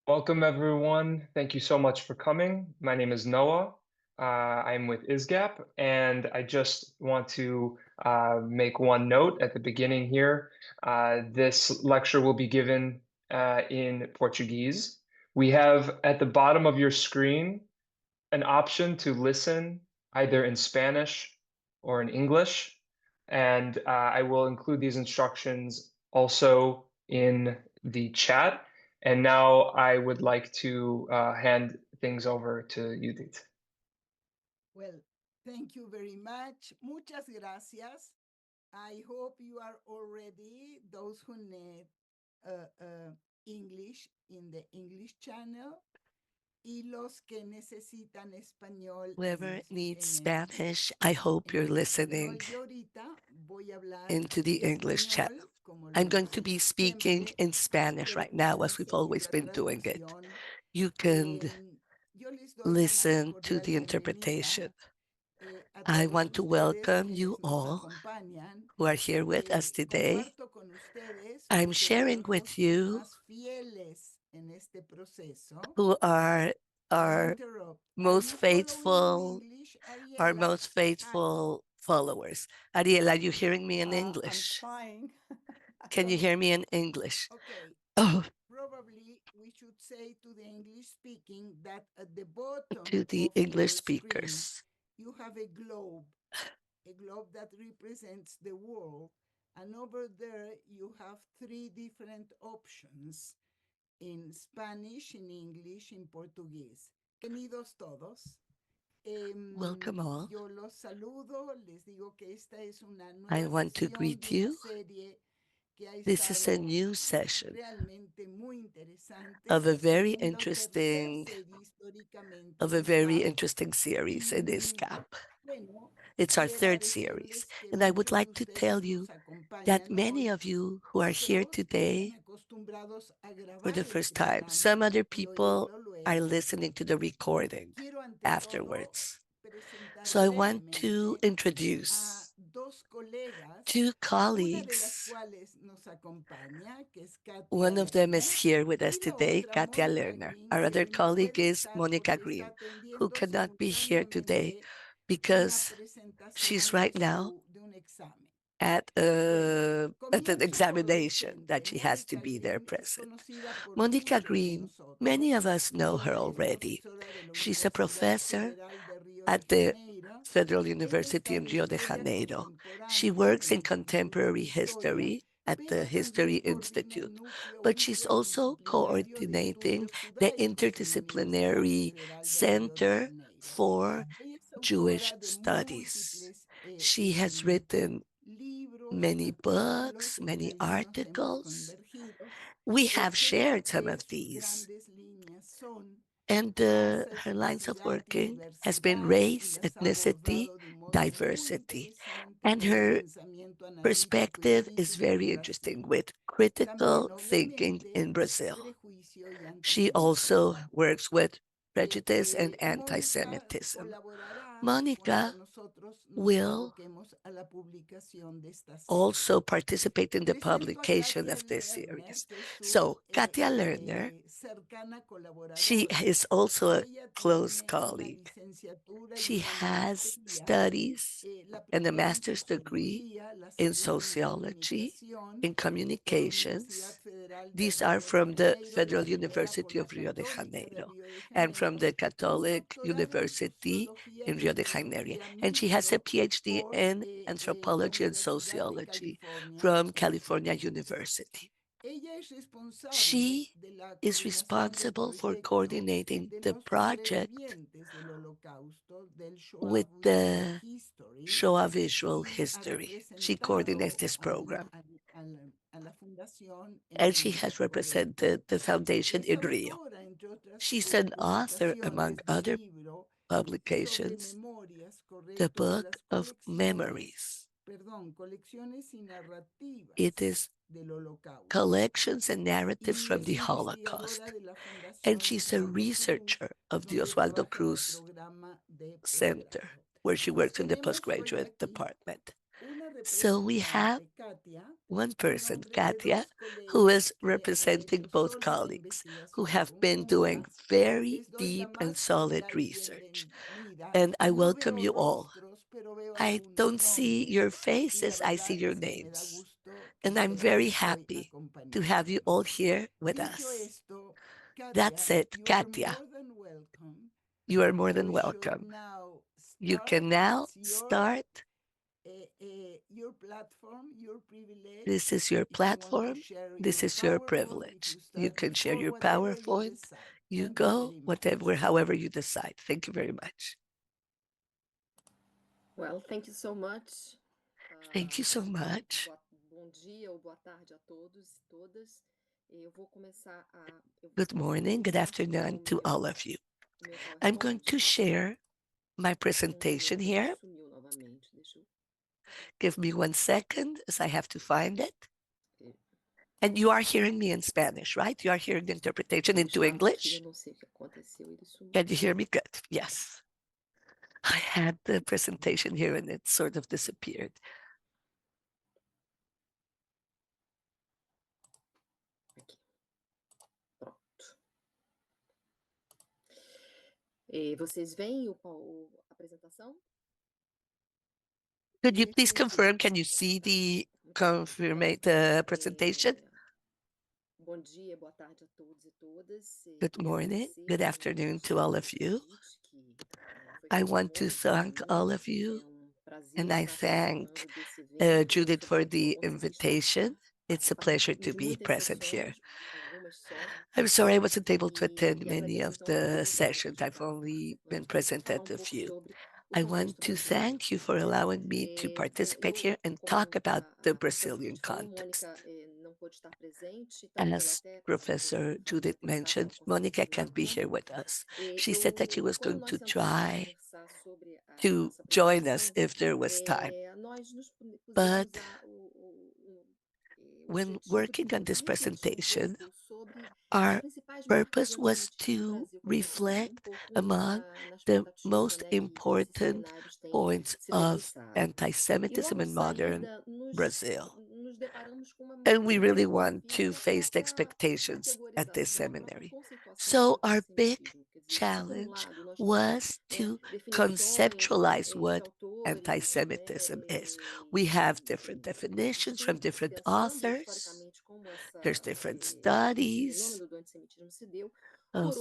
Welcome, everyone. Thank you so much for coming. My name is Noah. I'm with ISGAP, and I just want to make one note at the beginning here. This lecture will be given in Portuguese. We have at the bottom of your screen an option to listen either in Spanish or in English, and I will include these instructions also in the chat. And now I would like to hand things over to Judith. Well, thank you very much. Muchas gracias. I hope you are all ready, those who need English in the English channel y los que necesitan español Whoever needs en Spanish, I hope you're listening español. Yo ahorita voy a hablar into the English español, channel. como lo I'm he going hecho to be speaking siempre, in Spanish pero right como now, as les we've sirve always la been doing it. traducción, You can yo les doy la más listen to cordial the bienvenida interpretation. a I todos want to ustedes welcome you quienes nos all acompañan. who are here with us today. Comparto con ustedes I'm porque sharing son with los you más fieles en este proceso. who are I our interrupt. Are most you following in faithful, English, our Ariela? most Hi. faithful followers. Ariel, are you hearing me in I'm English? trying. I Can you don't. hear me in English? Okay. Oh, Probably we should say to the English speaking that at the bottom to the of English your screen, speakers. you have a globe that represents the world. And over there, you have three different options in Spanish, in English, in Portuguese. Bienvenidos todos. Welcome all. Yo los saludo, les digo que esta es una I nueva want to sesión de greet una you. serie que ha This is a estado new session realmente muy interesante. of Es a la very segunda o tercera interesting serie históricamente of a de very ISGAP. interesting series in Y ISGAP. bueno, It's our quiero third series, decirles que and I would muchos de like to tell ustedes you nos that acompañan many hoy, of you who are here pero están today acostumbrados a for the grabar el first time, programa some other y people oírlo are luego. listening to the recording Quiero ante todo afterwards. presentar So I want to brevemente a introduce dos colegas, two una de las colleagues. cuales nos acompaña, que es Katia One of them is Lerner, here with us y la today, otra, Katia Mónica Lerner. Green, Our que other hoy no colleague puede is estar Monica porque está Green, who atendiendo cannot be here today simultáneamente una because she's presentación right now de un examen. at an Comienzo por examination that decirte, she has to Mónica be there Green es present. conocida por Monica muchos de Green, many nosotros. of us know her Ella es already. profesora de la She's a Universidad professor Federal de Río de at the Janeiro. Federal Ella University está in en Rio de Historia Janeiro. She Contemporánea works en in el Instituto de contemporary Historia, history at the pero History también coordina Institute, el núcleo but she's also interdisciplinario de coordinating estudios the judaicos en la Universidad interdisciplinary Federal de Río de Center Janeiro. for Ella es Jewish autora de studies. múltiples She has written libros, many books, artículos, en many algunos hemos articles. convergido. We have Creo shared some que of sus these, grandes líneas son and raza, her lines of etnicidad y working has been diversidad y race, las ha ethnicity, abordado de un modo muy diversity, interesante and con un her pensamiento analítico y perspective is crítico en very interesting Brasil. with critical También, thinking obviamente, in Brazil. prejuicio y She also antisemitismo. works with prejudice and Mónica anti-Semitism. colaborará junto a Monica nosotros, nos will aboquemos a la publicación de esta serie. also participate in the Presento a publication Katia of this Lerner, series. que es su So, Katia Lerner, cercana she colaboradora. is also a Ella close tiene una colleague. licenciatura y She una has maestría, studies la and a primera en master's degree sociología, la in segunda en sociology, comunicación in por la Universidad communications. Federal de These are Río de from the Janeiro, la Federal primera por University la of Rio de Católica de Janeiro Río de and from Janeiro, the y un Catholic doctorado en University sociología in y Rio de Janeiro. antropología And she has a mixto PhD por in la anthropology and Universidad de sociology California from en California Berkeley. University. Ella es responsable She de la is coordinación del responsible for proyecto coordinating de the los project sobrevivientes del Holocausto, del Shoah with Visual the History, Shoah visual y ha history. She coordinates representado this program. a la fundación en And she Río, has correcto. represented the foundation Es in Rio. autora, entre otras She's an author, among publicaciones, del other libro sobre publications, memorias, the correcto, de Book las of Memories. colecciones y It narrativas is del Holocausto. collections and narratives Y from es the investigadora Holocaust. de la And Fundación she's a Osvaldo Cruz, researcher of the donde Osvaldo trabaja en el Cruz programa de Center, posgrado. where she Pues works in the tenemos hoy postgraduate aquí department. So we have representante, Katia, one en person, nombre de Katia, dos who is colegas que han representing hecho both sólida colleagues who investigación have been doing conjunta. very Les doy la deep and más solid cordial research. bienvenida. And I No welcome veo you all. rostros, pero veo I algunos don't see your nombres y la faces, I see verdad your es que me da names. gusto que And I'm estén very hoy happy to have you all acompañándonos. here with Dicho us. esto, Katia, That's it, you are Katia. more than welcome. You are more than You should welcome. now You start. can now It's start. your platform, your privilege. This is your If you want to platform. share This your is your PowerPoint, if privilege. you You start can share before, your whatever you PowerPoint. decide. You Thank you go, very much. whatever, however you decide. Thank you very much. Well, thank you so much. Thank you so much. Bom dia ou boa tarde a todos e todas. Eu vou começar Good morning, good afternoon to all of you. I'm going to share my presentation here. Sumiu novamente. Deixa eu. Give me 1 second as I have to find it. Okay. And you are hearing me in Spanish, right? You are hearing the interpretation into Aqui, eu English. não sei o que aconteceu. Ele sumiu. Can you hear me good? Yes. I had the presentation here and it sort of disappeared. Aqui. Pronto. Vocês veem a apresentação? Could you please confirm? Can you see the presentation? Bom dia, boa tarde a todos e todas. Good morning, good afternoon to all of you. I want to thank all of you, and I thank Judith for the invitation. It's a pleasure to be present here. I'm sorry I wasn't able to attend many of the sessions. I've only been present at a few. I want to thank you for allowing me to participate here and talk about the Brazilian context. As Professor Judith mentioned, Monica can't be here with us. She said that she was going to try to join us if there was time. But when working on this presentation, our purpose was to reflect among the most important points of anti-Semitism in modern Brazil. And we really want to face the expectations at this seminary. So our big challenge was to conceptualize what anti-Semitism is. We have different definitions from different authors. There's different studies of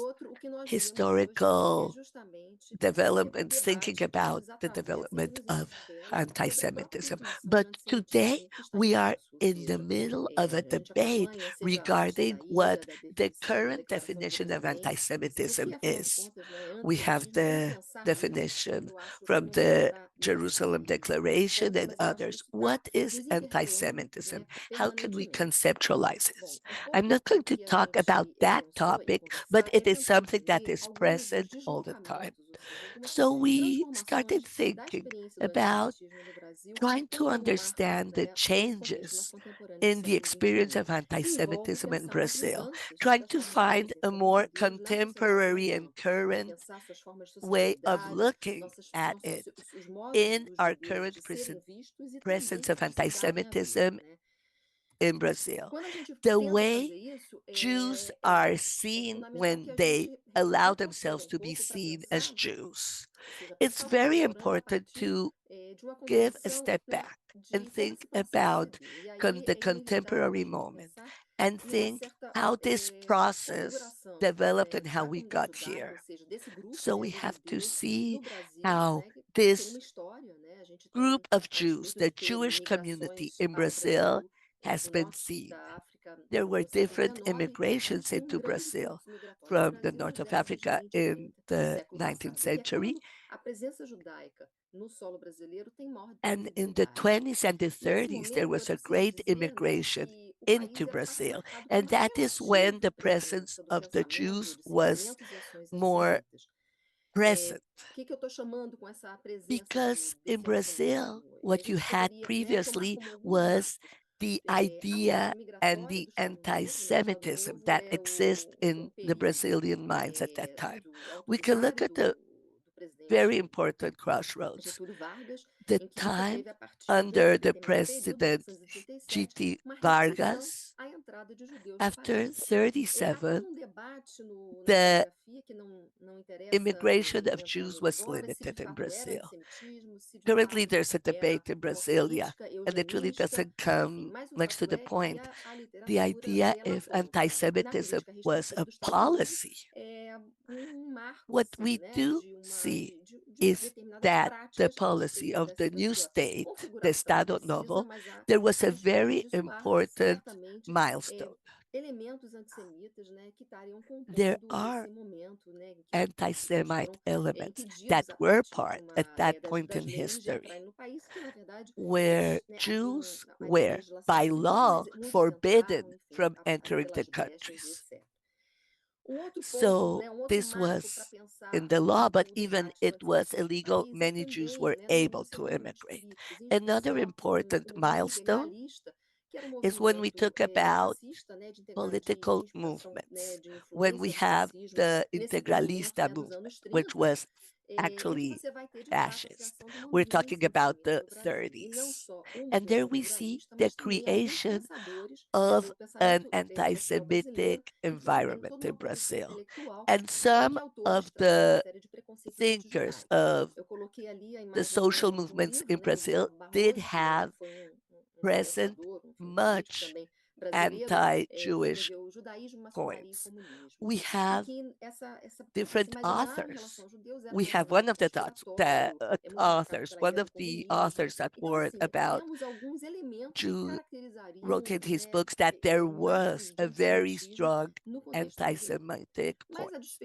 historical developments thinking about the development of anti-Semitism. But today we are in the middle of a debate regarding what the current definition of anti-Semitism is. We have the definition from the Jerusalem Declaration and others. What is anti-Semitism? How can we conceptualize this? I'm not going to talk about that topic, but it is something that is present all the time. So we started thinking about trying to understand the changes in the experience of anti-Semitism in Brazil, trying to find a more contemporary and current way of looking at it in our current presence of anti-Semitism in Brazil. The way Jews are seen when they allow themselves to be seen as Jews. It's very important to give a step back and think about the contemporary moment and think how this process developed and how we got here. So we have to see how this group of Jews, the Jewish community in Brazil, has been seen. There were different immigrations into Brazil from the north of Africa in the 19th century. And in the 20s and the 30s, there was a great immigration into Brazil. And that is when the presence of the Jews was more present. Because in Brazil, what you had previously was the idea and the anti-Semitism that exists in the Brazilian minds at that time. We can look at the very important crossroads. The time under the President G.T. Vargas, after 37, the immigration of Jews was limited in Brazil. Currently, there's a debate in Brasilia, and it really doesn't come much to the point. The idea if anti-Semitism was a policy. What we do see is that the policy of the new state, the Estado Novo, there was a very important milestone. There are anti-Semite elements that were part at that point in history, where Jews were by law forbidden from entering the countries. So this was in the law, but even it was illegal, many Jews were able to immigrate. Another important milestone is when we talk about political movements, when we have the Integralista movement, which was actually fascist. We're talking about the 30s. And there we see the creation of an anti-Semitic environment in Brazil. And some of the thinkers of the social movements in Brazil did have present much anti-Jewish points. We have different authors. We have one of the thoughts, the authors, one of the authors that wrote about Jew wrote in his books that there was a very strong anti-Semitic points.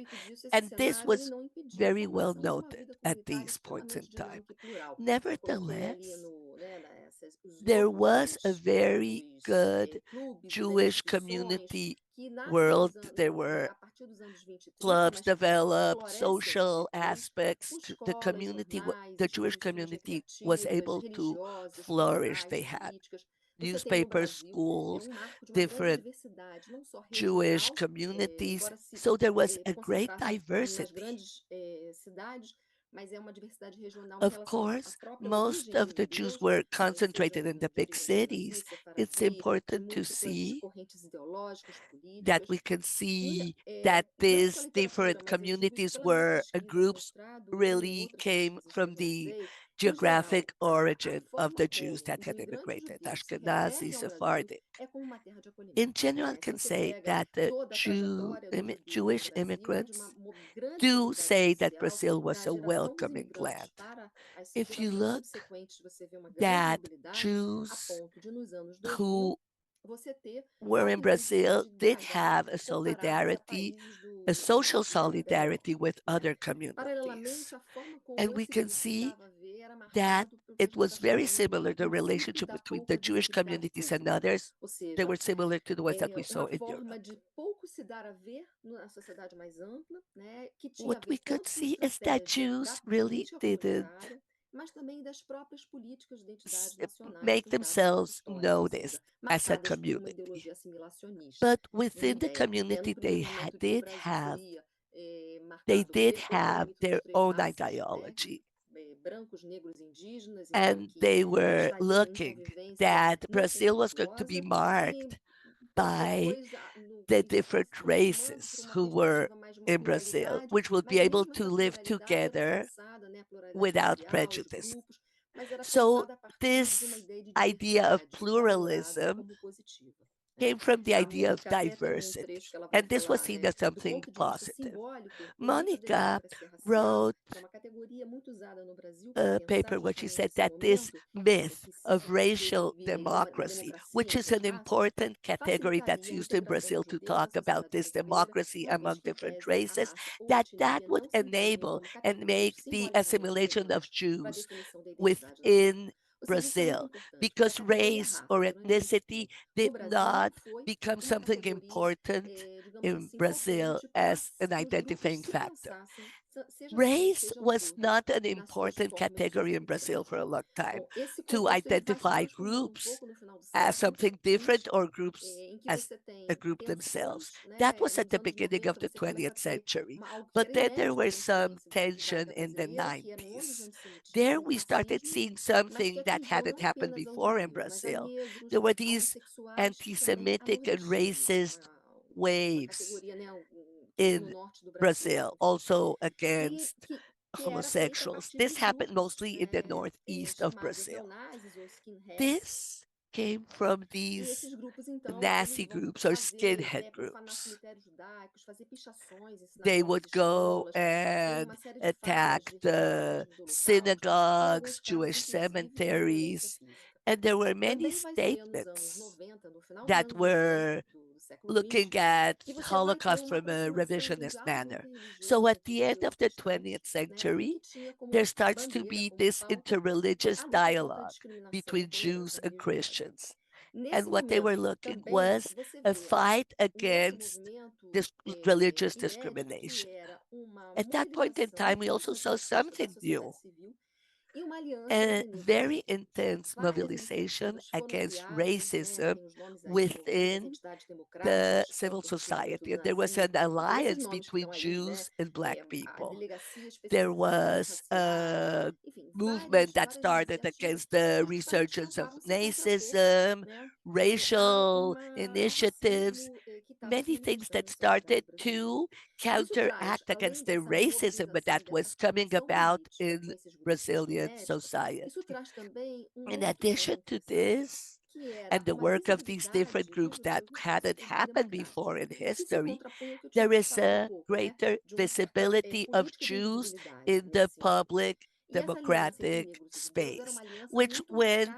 And this was very well noted at these points in time. Nevertheless, there was a very good Jewish community world. There were clubs developed, social aspects. The community, the Jewish community was able to flourish. They had newspapers, schools, different Jewish communities. So there was a great diversity. Of course, most of the Jews were concentrated in the big cities. It's important to see that we can see that these different communities were groups really came from the geographic origin of the Jews that had immigrated, Ashkenazi, Sephardic. In general, I can say that the Jewish immigrants do say that Brazil was a welcoming land. If you look that Jews who were in Brazil did have a solidarity, a social solidarity with other communities. And we can see that it was very similar, the relationship between the Jewish communities and others. They were similar to the ones that we saw in Europe. What we could see is that Jews really didn't make themselves noticed as a community. But within the community, they did have their own ideology. And they were looking that Brazil was going to be marked by the different races who were in Brazil, which would be able to live together without prejudice. So this idea of pluralism came from the idea of diversity, and this was seen as something positive. Monica wrote a paper where she said that this myth of racial democracy, which is an important category that's used in Brazil to talk about this democracy among different races, that would enable and make the assimilation of Jews within Brazil, because race or ethnicity did not become something important in Brazil as an identifying factor. Race was not an important category in Brazil for a long time to identify groups as something different or groups as a group themselves. That was at the beginning of the 20th century. But then there was some tension in the 90s. There we started seeing something that hadn't happened before in Brazil. There were these anti-Semitic and racist waves in Brazil, also against homosexuals. This happened mostly in the northeast of Brazil. This came from these Nazi groups or skinhead groups. They would go and attack the synagogues, Jewish cemeteries, and there were many statements that were looking at Holocaust from a revisionist manner. So at the end of the 20th century, there starts to be this interreligious dialogue between Jews and Christians. And what they were looking was a fight against this religious discrimination. At that point in time, we also saw something new, a very intense mobilization against racism within the civil society. And there was an alliance between Jews and Black people. There was a movement that started against the resurgence of Nazism, racial initiatives, many things that started to counteract against the racism that was coming about in Brazilian society. In addition to this, and the work of these different groups that hadn't happened before in history, there is a greater visibility of Jews in the public democratic space, which went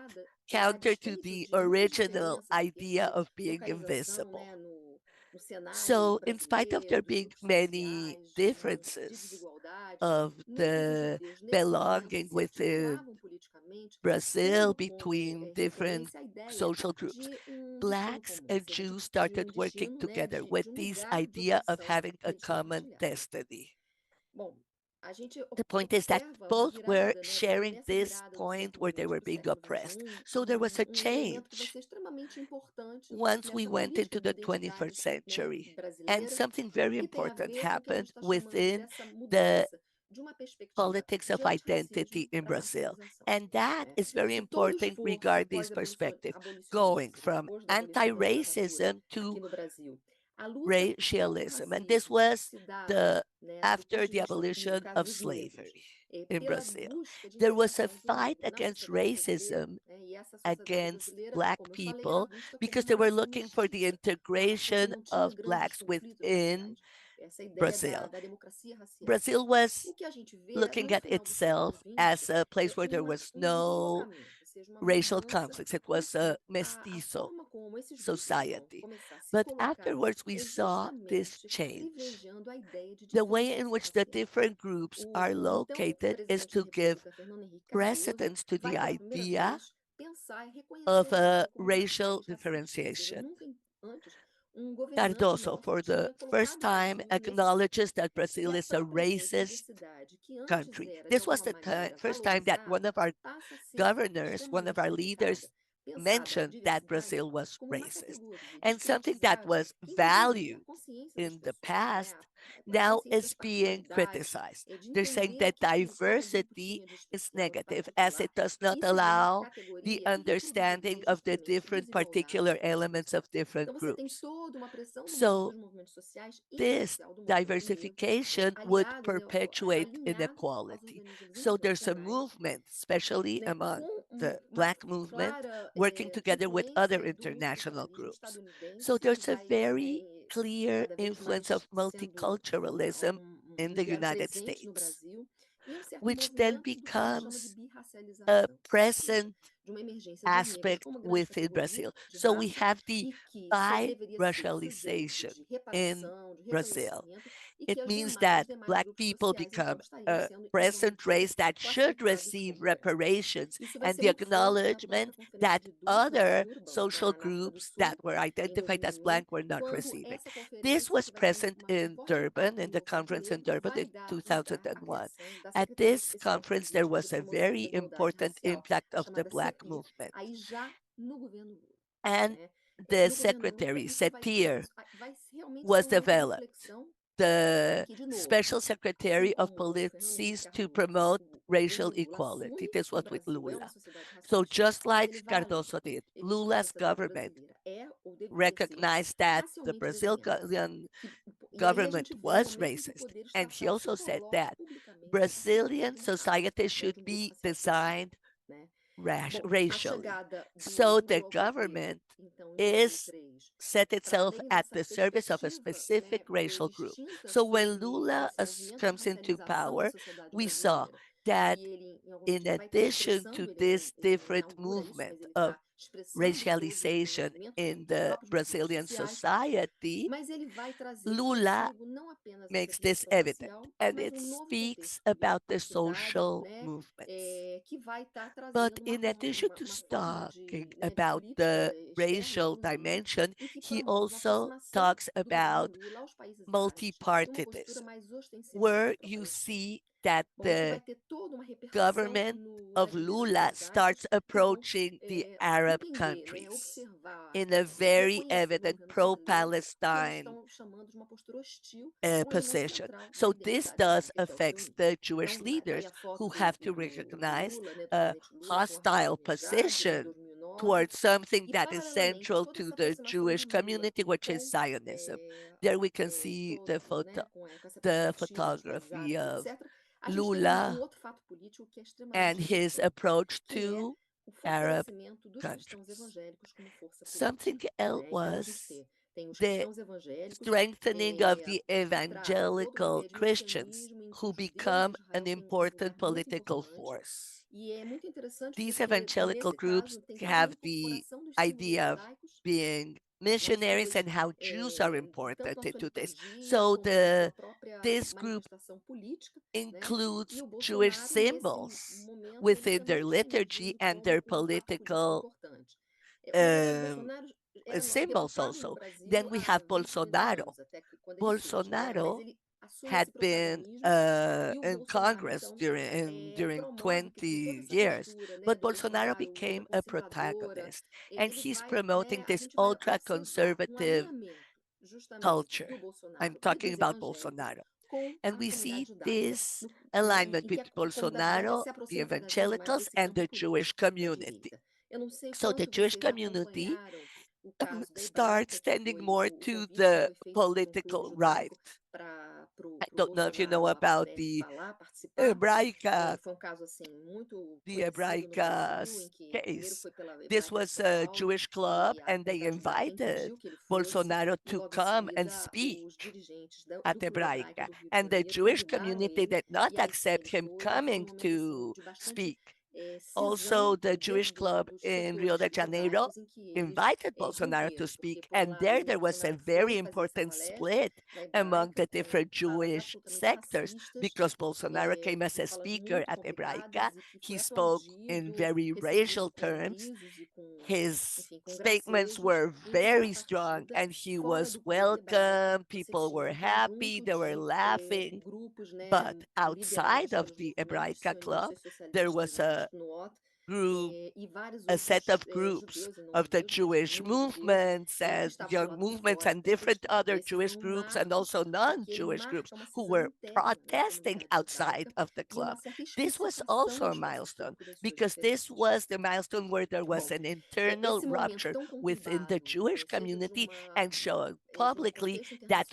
counter to the original idea of being invisible. So, in spite of there being many differences of the belonging within Brazil between different social groups, Blacks and Jews started working together with this idea of having a common destiny. The point is that both were sharing this point where they were being oppressed. So there was a change once we went into the 21st century. And something very important happened within the politics of identity in Brazil. And that is very important regarding this perspective, going from anti-racism to racialism. And this was the after the abolition of slavery in Brazil. There was a fight against racism against Black people because they were looking for the integration of Blacks within Brazil. Brazil was looking at itself as a place where there was no racial conflicts. It was a mestizo society. But afterwards, we saw this change. The way in which the different groups are located is to give precedence to the idea of a racial differentiation. Cardoso, for the first time, acknowledges that Brazil is a racist country. This was the first time that one of our governors, one of our leaders, mentioned that Brazil was racist. And something that was valued in the past now is being criticized. They're saying that diversity is negative as it does not allow the understanding of the different particular elements of different groups. So this diversification would perpetuate inequality. So there's a movement, especially among the Black movement, working together with other international groups. So there's a very clear influence of multiculturalism in the United States, which then becomes a present aspect within Brazil. So we have the bi-racialization in Brazil. It means that Black people become a present race that should receive reparations and the acknowledgement that other social groups that were identified as Black were not receiving. This was present in Durban, in the conference in Durban in 2001. At this conference, there was a very important impact of the Black movement. And the secretary, Setir, was developed. The Special Secretary of Policies to promote racial equality. This was with Lula. So just like Cardoso did, Lula's government recognized that the Brazilian government was racist. And he also said that Brazilian society should be designed racially. So the government is set itself at the service of a specific racial group. So when Lula comes into power, we saw that in addition to this different movement of racialization in the Brazilian society, Lula makes this evident, and it speaks about the social movements. But in addition to talking about the racial dimension, he also talks about multipartyism, where you see that the government of Lula starts approaching the Arab countries in a very evident pro-Palestine position. So this does affect the Jewish leaders who have to recognize a hostile position towards something that is central to the Jewish community, which is Zionism. There we can see the photography of Lula and his approach to Arab countries. Something else was the strengthening of the evangelical Christians who become an important political force. These evangelical groups have the idea of being missionaries and how Jews are important into this. So this group includes Jewish symbols within their liturgy and their political um, symbols also. Then we have Bolsonaro. Bolsonaro had been in Congress during 20 years, but Bolsonaro became a protagonist, and he's promoting this ultra-conservative culture. I'm talking about Bolsonaro. And we see this alignment between Bolsonaro, the evangelicals, and the Jewish community. So the Jewish community starts tending more to the political right. I don't know if you know about the Hebraica, case. This was a Jewish club, and they invited Bolsonaro to come and speak at Hebraica. And the Jewish community did not accept him coming to speak. Also, the Jewish club in Rio de Janeiro invited Bolsonaro to speak, and there was a very important split among the different Jewish sectors because Bolsonaro came as a speaker at Hebraica. He spoke in very racial terms. His statements were very strong, and he was welcome. People were happy, they were laughing. But outside of the Hebraica club, there was group, a set of groups of the Jewish movements and young movements and different other Jewish groups and also non-Jewish groups who were protesting outside of the club. This was also a milestone because this was the milestone where there was an internal rupture within the Jewish community and showed publicly that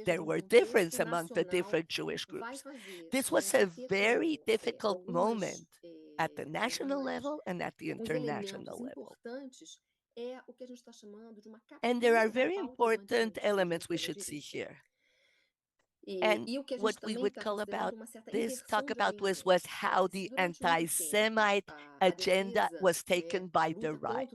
there were differences among the different Jewish groups. This was a very difficult moment at the national level and at the international level. And there are very important elements we should see here. And what we would call about this, talk about was how the anti-Semite agenda was taken by the right.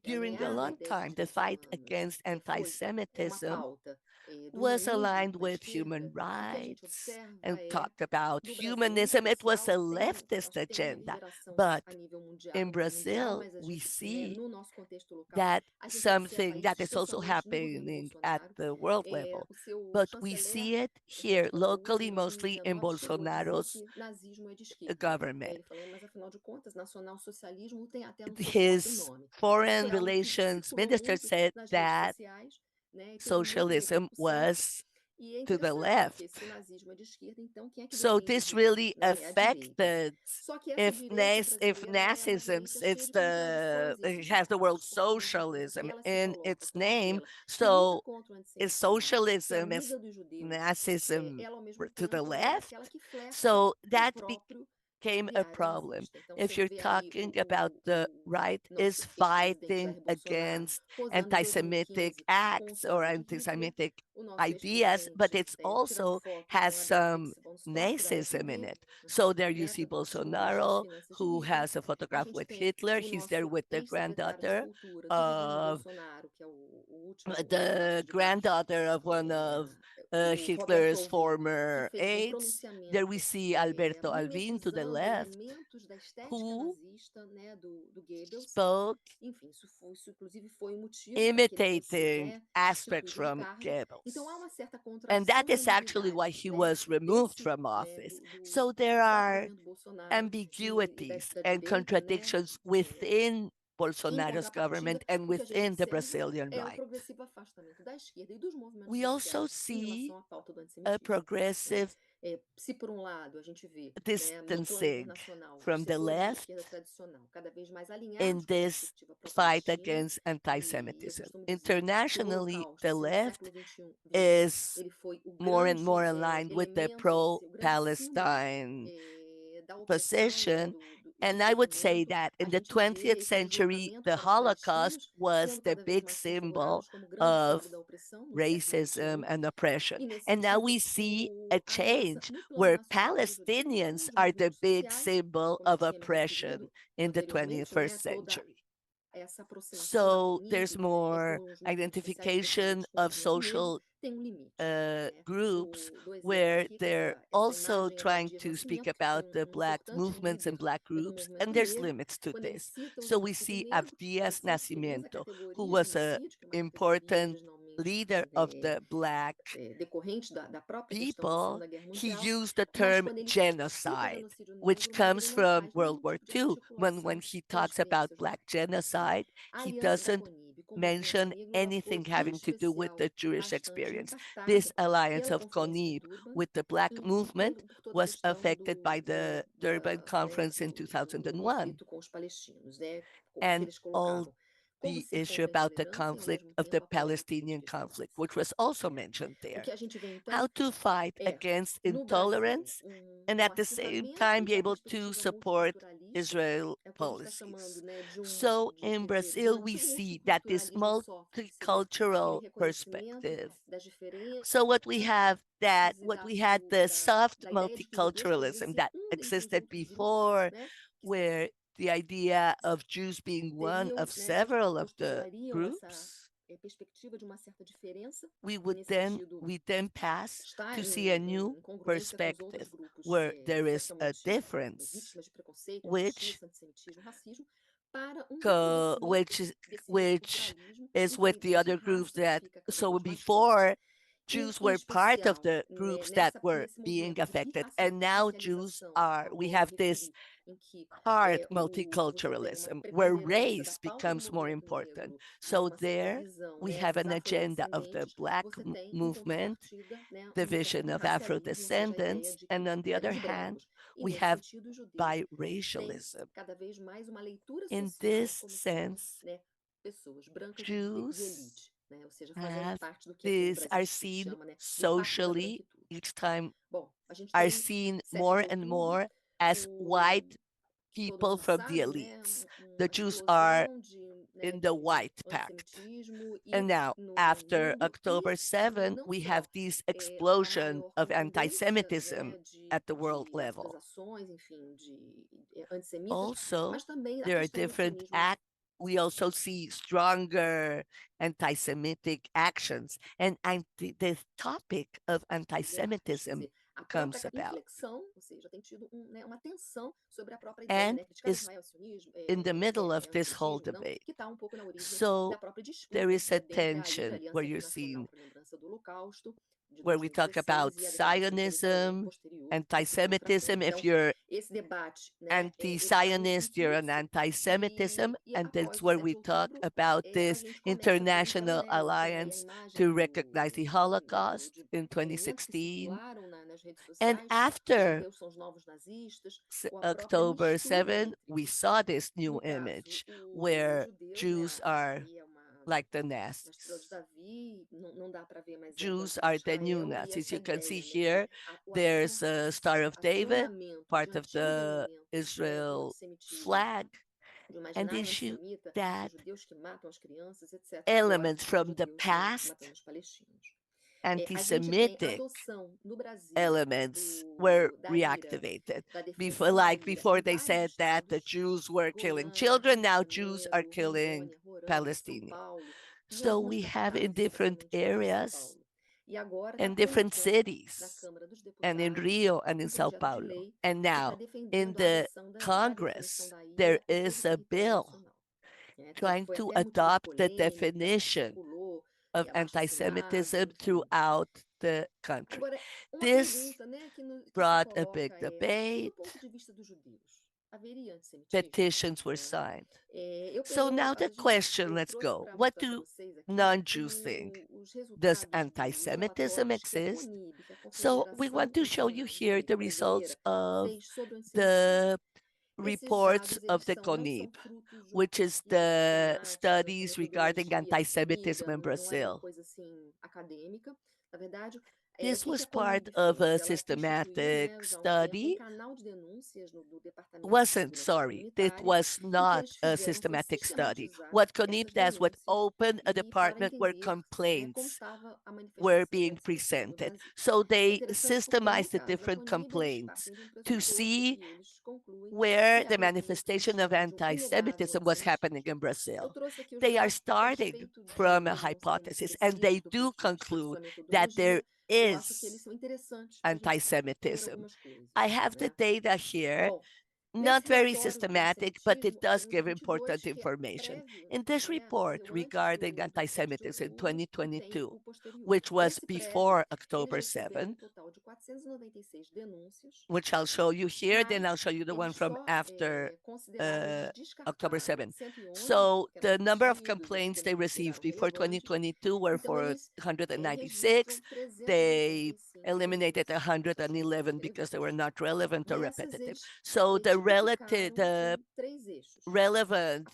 during a long time, the fight against foi uma anti-Semitism pauta do was humanismo aligned da with human esquerda, o que a gente rights and observa é, talked about no Brasil, em humanism. It was especial, a tem, leftist acho que tem uma agenda. reverberação But a nível in mundial, Brazil, mas a we gente, né, see no nosso contexto local, that a gente observa something that isso is also especialmente no governo happening at Bolsonaro. the world level. O seu But we chanceler see it here Roberto Araújo, locally, em mostly in 2019, chegou a dizer Bolsonaro's que nazismo é de esquerda. government. Ele falou, mas afinal de contas, nacionalsocialismo tem até no seu próprio His nome. Isso foreign é algo que relations circulou minister muito said nas redes that sociais, né, e teve muita socialism repercussão. was E é to the interessante, left. porque se o nazismo é de esquerda, então quem é que So defende this Hitler? really Né? É a direita. affected Só que essa direita if brasileira é uma Nazism, direita cheia de contradições e it de has the word caos, porque socialism ela se in coloca its como name, aquela que luta so contra o is antissemitismo, que é socialism is amiga dos judeus, Nazism ela ao mesmo to the tempo é left? aquela que flerta So com o that próprio became a ideário problem. nazista. Então If você you're vê aí talking about the o right nosso is ex-presidente fighting Jair Bolsonaro against posando em anti-Semitic 2015 com o acts or traje de Hitler, anti-Semitic o nosso ideas, but ex-presidente it's tirando also foto has com a some Beatrix von Storch, da Nazism in FB, it. So there you né, see ativando as Bolsonaro, finanças de who Hitler. has a A photograph gente with tem Hitler. o He's there nosso with the ex-secretário de granddaughter Cultura do governo of Bolsonaro, que é o último the candidato, granddaughter of one of o Roberto Hitler's Alvim, que former fez um aides. There we pronunciamento see Alberto Alvim to the mimetizando left, elementos da estética who nazista, né, do Goebbels. spoke Enfim, isso inclusive foi um motivo para que ele fosse, imitating né, aspects destituído do from cargo. Então há Goebbels. uma certa And that contradição e is actually why ambiguidade, he né, was removed desse, from né, office. So there do próprio are governo Bolsonaro e ambiguities da and direita, né, contradictions within em Bolsonaro's contrapartida, government and o que a gente within the observa Brazilian é o right. progressivo afastamento da esquerda e dos movimentos We also sociais em see relação à pauta do a antissemitismo. Né? progressive Se por um lado a gente vê, né, no plano distancing internacional os from the setores da left esquerda tradicional cada vez mais alinhados in com a this perspectiva fight pró-Palestina, against e eu anti-Semitism. costumo dizer que o Internationally, Holocausto, the assim, no século left XX, is ele foi o more and more grande aligned with the elemento, assim, o grande símbolo pro-Palestine da opressão, né, position. e do And I would say sofrimento. that A in the gente vê 20th esse century, deslocamento the para os Holocaust palestinos was sendo the cada vez big mais symbol configurados como grande of símbolo da opressão no século racism XXI. and oppression. E, nesse And now sentido, we see a a aliança change no plano where nacional, veja bem, com Palestinians os are the movimentos big sociais, symbol como eu of tinha me oppression referido in the anteriormente, né, 21st toda century. essa aproximação da So there's CONIB more com os movimentos sociais, identification especialmente com o of movimento negro, social tem um limite. Né? groups Dou exemplo where aqui que they're essa also imagem é do trying Aldir to speak Nascimento, que foi about the um Black importante movements and líder Black do groups, and movimento there's negro, limits to quando ele this. cita o So we genocídio see negro, Abdias se referindo à Nascimento, who categoria was a genocídio, que é uma categoria important originalmente leader of the Black decorrente da própria questão da people. Segunda Guerra He Mundial, used the mas term quando ele cita o genocide, genocídio which negro, mas ele comes não from faz World nenhum War tipo de II. When articulação he com as talks about crenças Black judaicas. genocide, A he aliança da doesn't CONIB com o movimento mention negro ela anything foi, em having to do with especial, the Jewish bastante experience. This impactada alliance pela of Conferência de CONIB Durban with the Black e movement por toda a was questão affected by the Durban né, conference in do 2001. conflito com os palestinos, né, que And eles all colocavam como the se issue fossem about the tolerância e, ao conflict mesmo of the tempo, apoiando esse tipo de Palestinian conflict, violência. which was also mentioned O there. que a gente vê, How então, to fight é, against no Brasil, intolerance and at the same time acirramento be da able to perspectiva support multiculturalista, Israel é o que a gente está chamando, policies. né, So in quer dizer, de um Brazil, we antigo see that this multiculturalismo soft, que seria aquele multicultural reconhecimento perspective. das diferenças So what we have that e what we had the soft da ideia de que os judeus poderiam multiculturalism ser that dentre os existed outros grupos, before, né, que where the idea of Jews being one teriam, of né, several of the considerariam essa groups, perspectiva de uma certa diferença, we e would nesse then sentido we then pass está to see a new em congruência com os outros perspective grupos where there que is a socialmente difference vítimas de preconceito, which injustiça, antissemitismo, racismo, para um reconhecimento desse which multiculturalismo is with the inteligente, other em groups massa, que that fica cada so vez mais forte. before Jews Em were part of especial, the né, groups that were nesse being movimento de affected, and now Jews racialização are, ao we qual eu me have this referi, em que hard você tem uma multiculturalism where preponderância da race pauta do becomes more movimento important. negro, mas So uma certa there visão, we né, have dos an agenda of the afrodescendentes, Black você tem em movement, contrapartida, né, the um certo vision of racialismo, ou seja, a ideia Afro-descendants, de and que on the other de hand, brancos. E we nesse have sentido, os judeus têm biracialism. cada vez mais uma leitura In social this como sendo, sense, né, pessoas brancas de Jews elite, né, ou seja, fazendo have parte do que aqui no this Brasil are se seen chama, né, do pacto da socially branquitude. each time Bom, a gente are tem seen 7 more de and outubro, more as o, white todo people mundo from the sabe, né, elites. The uma Jews are explosão né, in the de white pact. antissemitismo e And now, no after mundo, e October 7, não we have só this uma explosion maior of contundência, anti-Semitism né, at the world de level. acusações, enfim, de antissemitas, Also, mas também a there are questão do different sionismo we also see stronger anti-Semitic actions, and the topic of anti-Semitism a comes própria about. inflexão, ou seja, tem tido uma tensão sobre a própria ideia, And né, criticar is Israel, sionismo, in the middle of this whole antissemitismo, não, debate. que está um pouco na origem So da própria there disputa is a dentre a ILA, tension where Aliança you're Internacional seeing para a Lembrança do Holocausto, de where we talk about 2016, e a democracia Zionism, posterior a esse anti-Semitism. contraponto. If Então, you're esse debate, né, ele está em anti-Zionist, you're an fluxo, anti-Semitism, e and that's após o where 7 we de talk outubro, about a this gente começa a ver um international paralelo, porque aí a alliance imagem to recognize the Holocaust de in elementos que 2016. circularam nas redes And sociais, os after judeus são os novos nazistas, com a própria October mistura 7, entre, we saw this new no caso, image os where judeus, né, Jews are aí é like the uma estrela de Nazis. Davi, não dá para ver, mas é Jews Bandeira de are the new Israel, e Nazis. essa You can see ideia, né, que here, there's a Star of David, acionamento de part of antigos the elementos do Israel antissemitismo, flag, de um and imaginário issue antissemita, that dos judeus que matam as crianças, etc. Agora, elements from the judeus, né, past, matando os palestinos. A gente tem a anti-Semitic adoção no Brasil elements were da ira, reactivated. da Before, definição da like ira before, em they vários said that the estados, Jews were killing Goiânia, children. Rio de Now Jews are Janeiro, killing Rondônia, Roraima, São Palestinians. Paulo, e em So algumas we have in capitais, different especialmente Rio e São areas Paulo. E agora está and different tramitando na cities, Câmara dos and in Deputados Rio and in Sao projeto de Paulo. lei And que está now in defendendo a the adoção da definição Congress, da there ira em todo o is a território bill nacional. trying Foi to até motivo de adopt the polêmica, definition circulou of abaixo-assinado, anti-Semitism enfim. throughout the country. Agora, uma This pergunta, né, que se brought a big coloca debate. do ponto de vista dos judeus, haveria antissemitismo? Petitions were Né? signed. Eu, So now the question, eu let's trouxe go. para What mostrar para do vocês aqui non-Jews think? os Does resultados dos anti-Semitism relatórios que a exist? CONIB, que é a So we want Confederação to show you here the results Brasileira, of fez sobre o antissemitismo. the Esses reports dados, of eles the não são CONIB, frutos de uma which is pesquisa the sistemática, com studies regarding metodologia anti-Semitism definida, in não é uma Brazil. coisa assim acadêmica. Na verdade, o This que was a part CONIB of a fez? Ela instituiu, systematic já há um tempo, um study. canal de denúncias do Departamento de Wasn't, Segurança sorry, it Comunitária, was e o que not eles a fizeram foi systematic study. sistematizar What CONIB essas does was denúncias open a e para department where entender, né, como complaints estava a were manifestação do being antissemitismo no presented. Brasil. So É they interessante porque no systemized the caso da different CONIB, eles complaints partem de um to pressuposto see que eles concluem where que há the aquilo que eles manifestation of chamam de um inegável anti-Semitism was happening antissemitismo. in Eu Brazil. trouxe aqui os They are resultados porque, a starting despeito from a de não ser uma hypothesis, and especialista they do do ponto de vista da conclude sua that metodologia, there eu acho que eles is são interessantes para a gente ver anti-Semitism. algumas coisas. I have the Né? data here, Bom, nesse not very relatório do systematic, but it antissemitismo does de give important 2022, que é information. prévio, In this né, report aconteceu antes regarding do 7 de anti-Semitism in outubro, e tem 2022, o posterior. which was Esse prévio, before eles October já tiveram 7, um total de 496 denúncias, which I'll show you here, then I'll mas show you the one eles from só after consideraram, eles October descartaram 7. 111 So que eram the number of repetidos ou que complaints they não received consideraram before relevantes. 2022 were Então, for eles 196. registram They 385 eliminated denúncias, que são as mais 111 because they were relevantes. not relevant or Nessas, repetitive. eles So the relative, tipificaram the em 3 eixos. relevant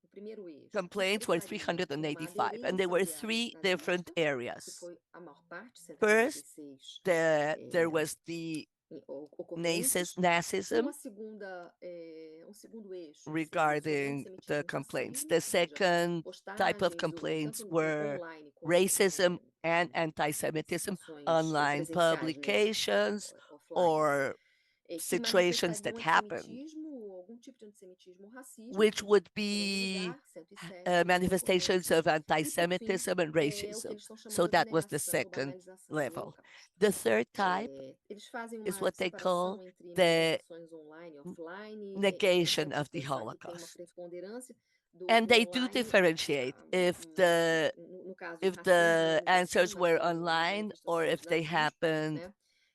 O primeiro eixo, o que complaints were expressaria uma 385, and there aderência were ideária three different nazista, que areas. foi a maior parte, First, 196 there was the ocorrências, Nazism um segundo eixo seria sobre regarding the antissemitismo e complaints. racismo, The ou seja, second type of postagens, complaints tanto were online como racism and anti-Semitism, situações online presenciais mesmo, publications offline, or que situations manifestariam that happen, antissemitismo, algum tipo de antissemitismo ou racismo, which would em primeiro be lugar, 107 manifestations ocorrências, of e por fim, anti-Semitism and o que racism. eles estão So chamando de that was the negação ou second banalização do level. Holocausto. The third type Eles fazem is uma what they call separação entre the manifestações online e offline, e negation nessa of the pensar que tem uma Holocaust. preponderância And do they do online, differentiate no caso do if racismo, the negação answers were das online or manifestações if they nazistas, happened né?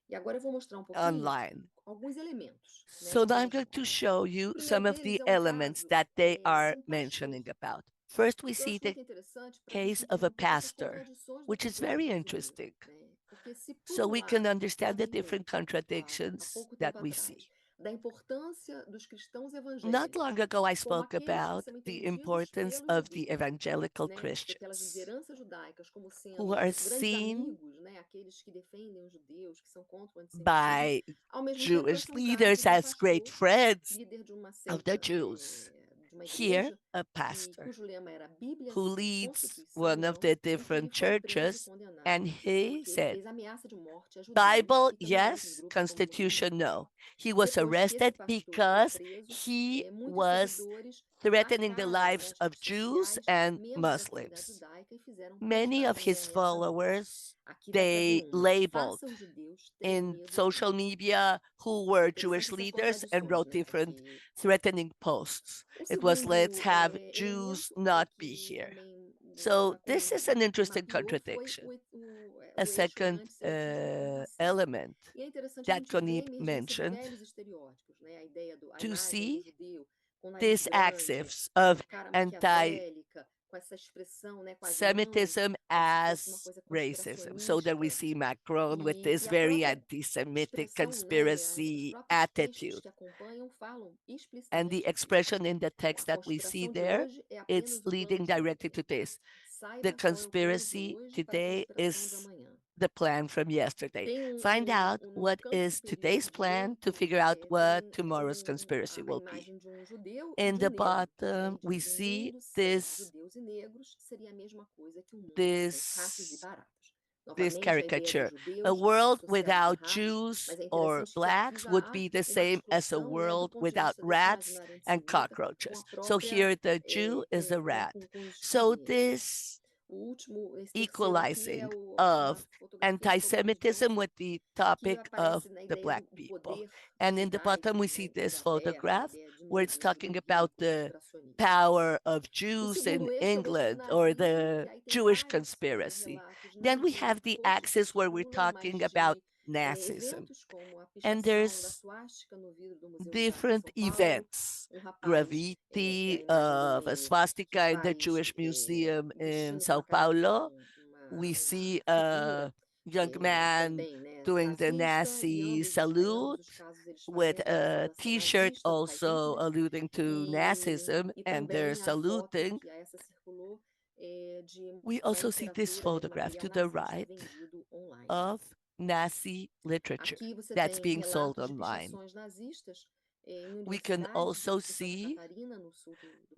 E agora eu vou mostrar um pouquinho online. alguns elementos, né, So que now I'm eles going to mostram. show O you primeiro some of deles the é um elements caso that they are de um pastor, mentioning about. First, we que eu see acho the muito interessante para a gente case of entender a um pouco essas pastor, contradições da which is cultura very brasileira. interesting. Né? Porque se, por So um we can lado, understand the falava different muito, há contradictions pouco that tempo we see. atrás, da importância dos cristãos Not long evangélicos ago, I como spoke aqueles que about são the entendidos importance pelos of the judeus, evangelical né, e pelas Christians lideranças judaicas como who sendo are grandes seen amigos, né, aqueles que defendem os judeus, que são contra o antissemitismo. by Ao mesmo tempo, Jewish esse é um caso leaders de um as great pastor, friends líder de uma of the seita, Jews. de uma Here, igreja, a pastor cujo lema era Bíblia who sim, leads Constituição one of não, the e que ele different foi preso e churches, and condenado, he porque ele said, fez ameaça de morte a judeus Bible, e também a outros yes, grupos como Constitution, muçulmanos. no. He was Depois que esse arrested pastor foi because preso, he muitos was seguidores threatening the lives of Jews and Muslims. Many of his followers, they labeled in social media who were Jewish leaders and wrote different threatening posts. It was, let's have Jews not be here. So this is an interesting contradiction. A second element that Connie mentioned to see this axis of anti-Semitism as racism. So that we see Macron with this very anti-Semitic conspiracy attitude. And the expression in the text that we see there, it's leading directly to this. The conspiracy today is the plan from yesterday. Find out what is today's plan to figure out what tomorrow's conspiracy will be. In the bottom, we see this caricature. A world without Jews or blacks would be the same as a world without rats and cockroaches. So here the Jew is a rat. So this equalizing of anti-Semitism with the topic of the black people. And in the bottom, we see this photograph where it's talking about the power of Jews in England or the Jewish conspiracy. Then we have the axis where we're talking about Nazism. And there's different events, graffiti of a swastika in the Jewish Museum in Sao Paulo. We see a young man doing the Nazi salute with a T-shirt also alluding to Nazism, and they're saluting. We also see this photograph to the right of Nazi literature that's being sold online. We can also see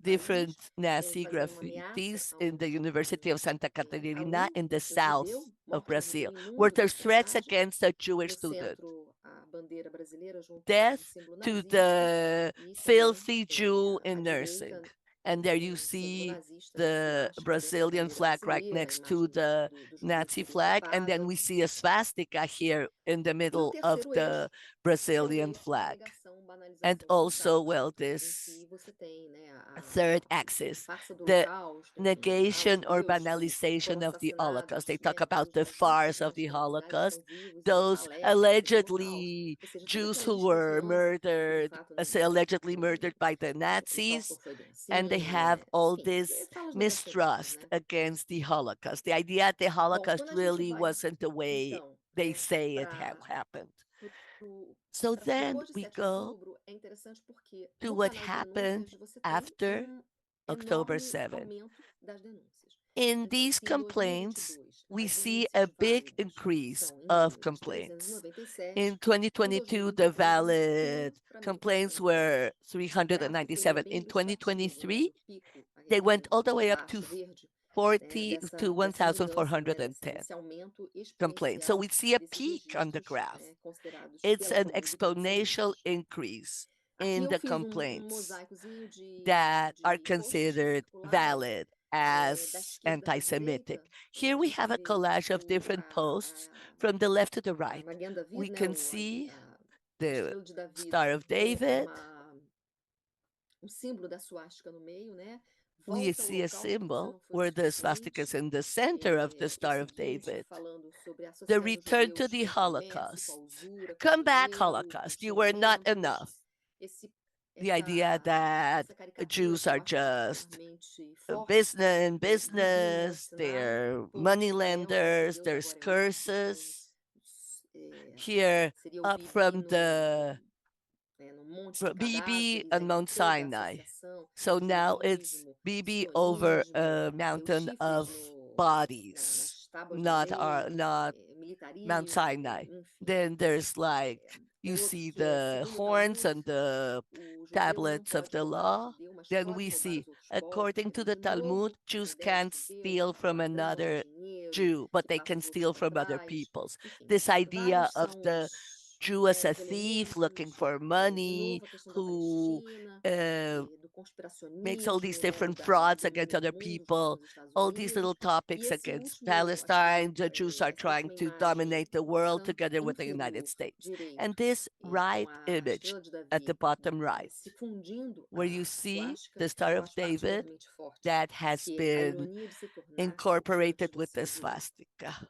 different Nazi graffitis in the University of Santa Catarina in the south of Brazil, where there's threats against a Jewish student. Death to the filthy Jew in nursing. And there you see the Brazilian flag right next to the Nazi flag. And then we see a swastika here in the middle of the Brazilian flag. And also, well, this third axis, the negation or banalization of the Holocaust. They talk about the farce of the Holocaust, those allegedly Jews who were murdered, allegedly murdered by the Nazis, and they have all this mistrust against the Holocaust. The idea that the Holocaust really wasn't the way they say it happened. So then we go to what happened after October 7. In these complaints, we see a big increase of complaints. In 2022, the valid complaints were 397. In 2023, they went all the way up to 1,410 complaints. So we see a peak on the graph. It's an exponential increase in the complaints that are considered valid as anti-Semitic. Here we have a collage of different posts from the left to the right. We can see the Star of David. We see a symbol where the swastika is in the center of the Star of David. The return to the Holocaust. Come back, Holocaust. You were not enough. The idea that Jews are just business, they're money lenders, there's curses. Here, up from the Bibi and Mount Sinai. So now it's Bibi over a mountain of bodies, not Mount Sinai. Then there's like, you see the horns and the tablets of the law. Then we see, according to the Talmud, Jews can't steal from another Jew, but they can steal from other peoples. This idea of the Jew as a thief looking for money, novo a questão da who Palestina, makes do all conspiracionismo, these né, different da, frauds do against novo other mundo junto com people, os Estados all these little Unidos. E topics esse against último, acho que Palestine. The Jews are essa trying última to imagem dominate the do world santo together with the United inferior States. And direito, this com right a image estrela de at the Davi bottom right, se fundindo where you à see suástica, the Star eu of acho David particularmente forte, that has porque a been ironia de se tornar incorporated antes with você the judeu. swastika.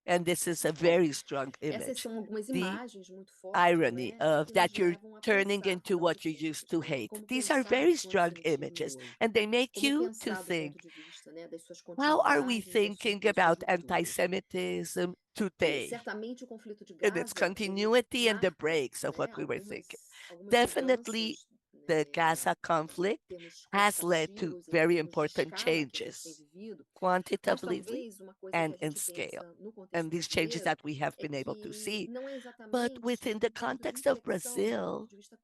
And this is a Bom, very strong essas image. são algumas The imagens muito fortes, irony né, of que nos that you're levam a turning pensar into what you sobre os used tempos, to né, de hate. como These are pensar very o strong antissemitismo images, hoje, and they make como you to pensar do think, ponto de vista, né, das suas how are we continuidades, thinking das suas about rupturas. anti-Semitism today? Certamente o conflito de In its Gaza, ele continuity and the marca, breaks of né, what we were thinking. algumas Definitely, mudanças, the né, Gaza conflict em termos has led to quantitativos, em very termos de important escala que a gente tem changes, vivido, mas quantitatively talvez uma coisa que and a in gente scale. pensa no And contexto these changes brasileiro that we have é been able to que see. não é But exatamente within um the ponto de context of inflexão do ponto Brazil, de vista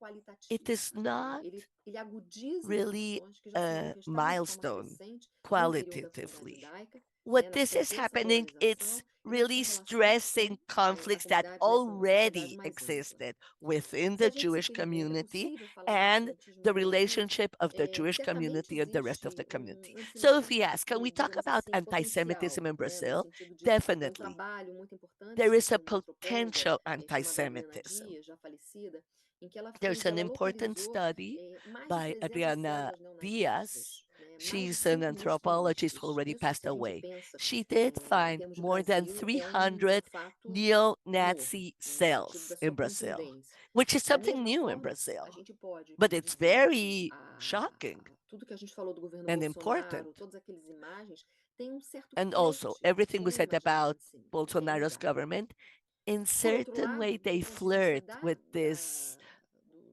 it qualitativo. is Né? not Ele agudiza really discussões que já se a manifestavam de forma milestone crescente no interior da comunidade qualitatively. judaica, What né, na this sua is happening, it's persecularização e na sua really relação stressing com a conflicts that comunidade, né, com uma sociedade already mais ampla. existed within Se a the gente se Jewish pergunta, é community possível falar de and antissemitismo the no Brasil? relationship of the Jewish Certamente community and the rest of the existe community. So if we antissemitismo, ask, can we talk digamos about assim, anti-Semitism potencial, in né, no Brazil? sentido de ter um Definitely. trabalho muito There importante is de a uma antropóloga potential chamada Adriana anti-Semitism. Dias, já falecida, em que ela There's fez, an ela important localizou study mais de by 300 Adriana células Diaz. neonazistas, né, mais de She's an 5 mil anthropologist who extremistas. already Isso, passed se a gente away. pensa She did em find termos de more than Brasil, é um 300 fato novo, neo-Nazi no sentido cells da in sua Brazil, contundência. which is Da something mesma new in forma, Brazil. a gente pode But it's dizer que very shocking tudo que a gente falou do governo and important. Bolsonaro, todas aquelas imagens, tem um certo And also, flerte everything com we a said imagem about antissêmita, né? É Bolsonaro's inegável. government, in Por outro certain way, lado, they do ponto de vista flirt with this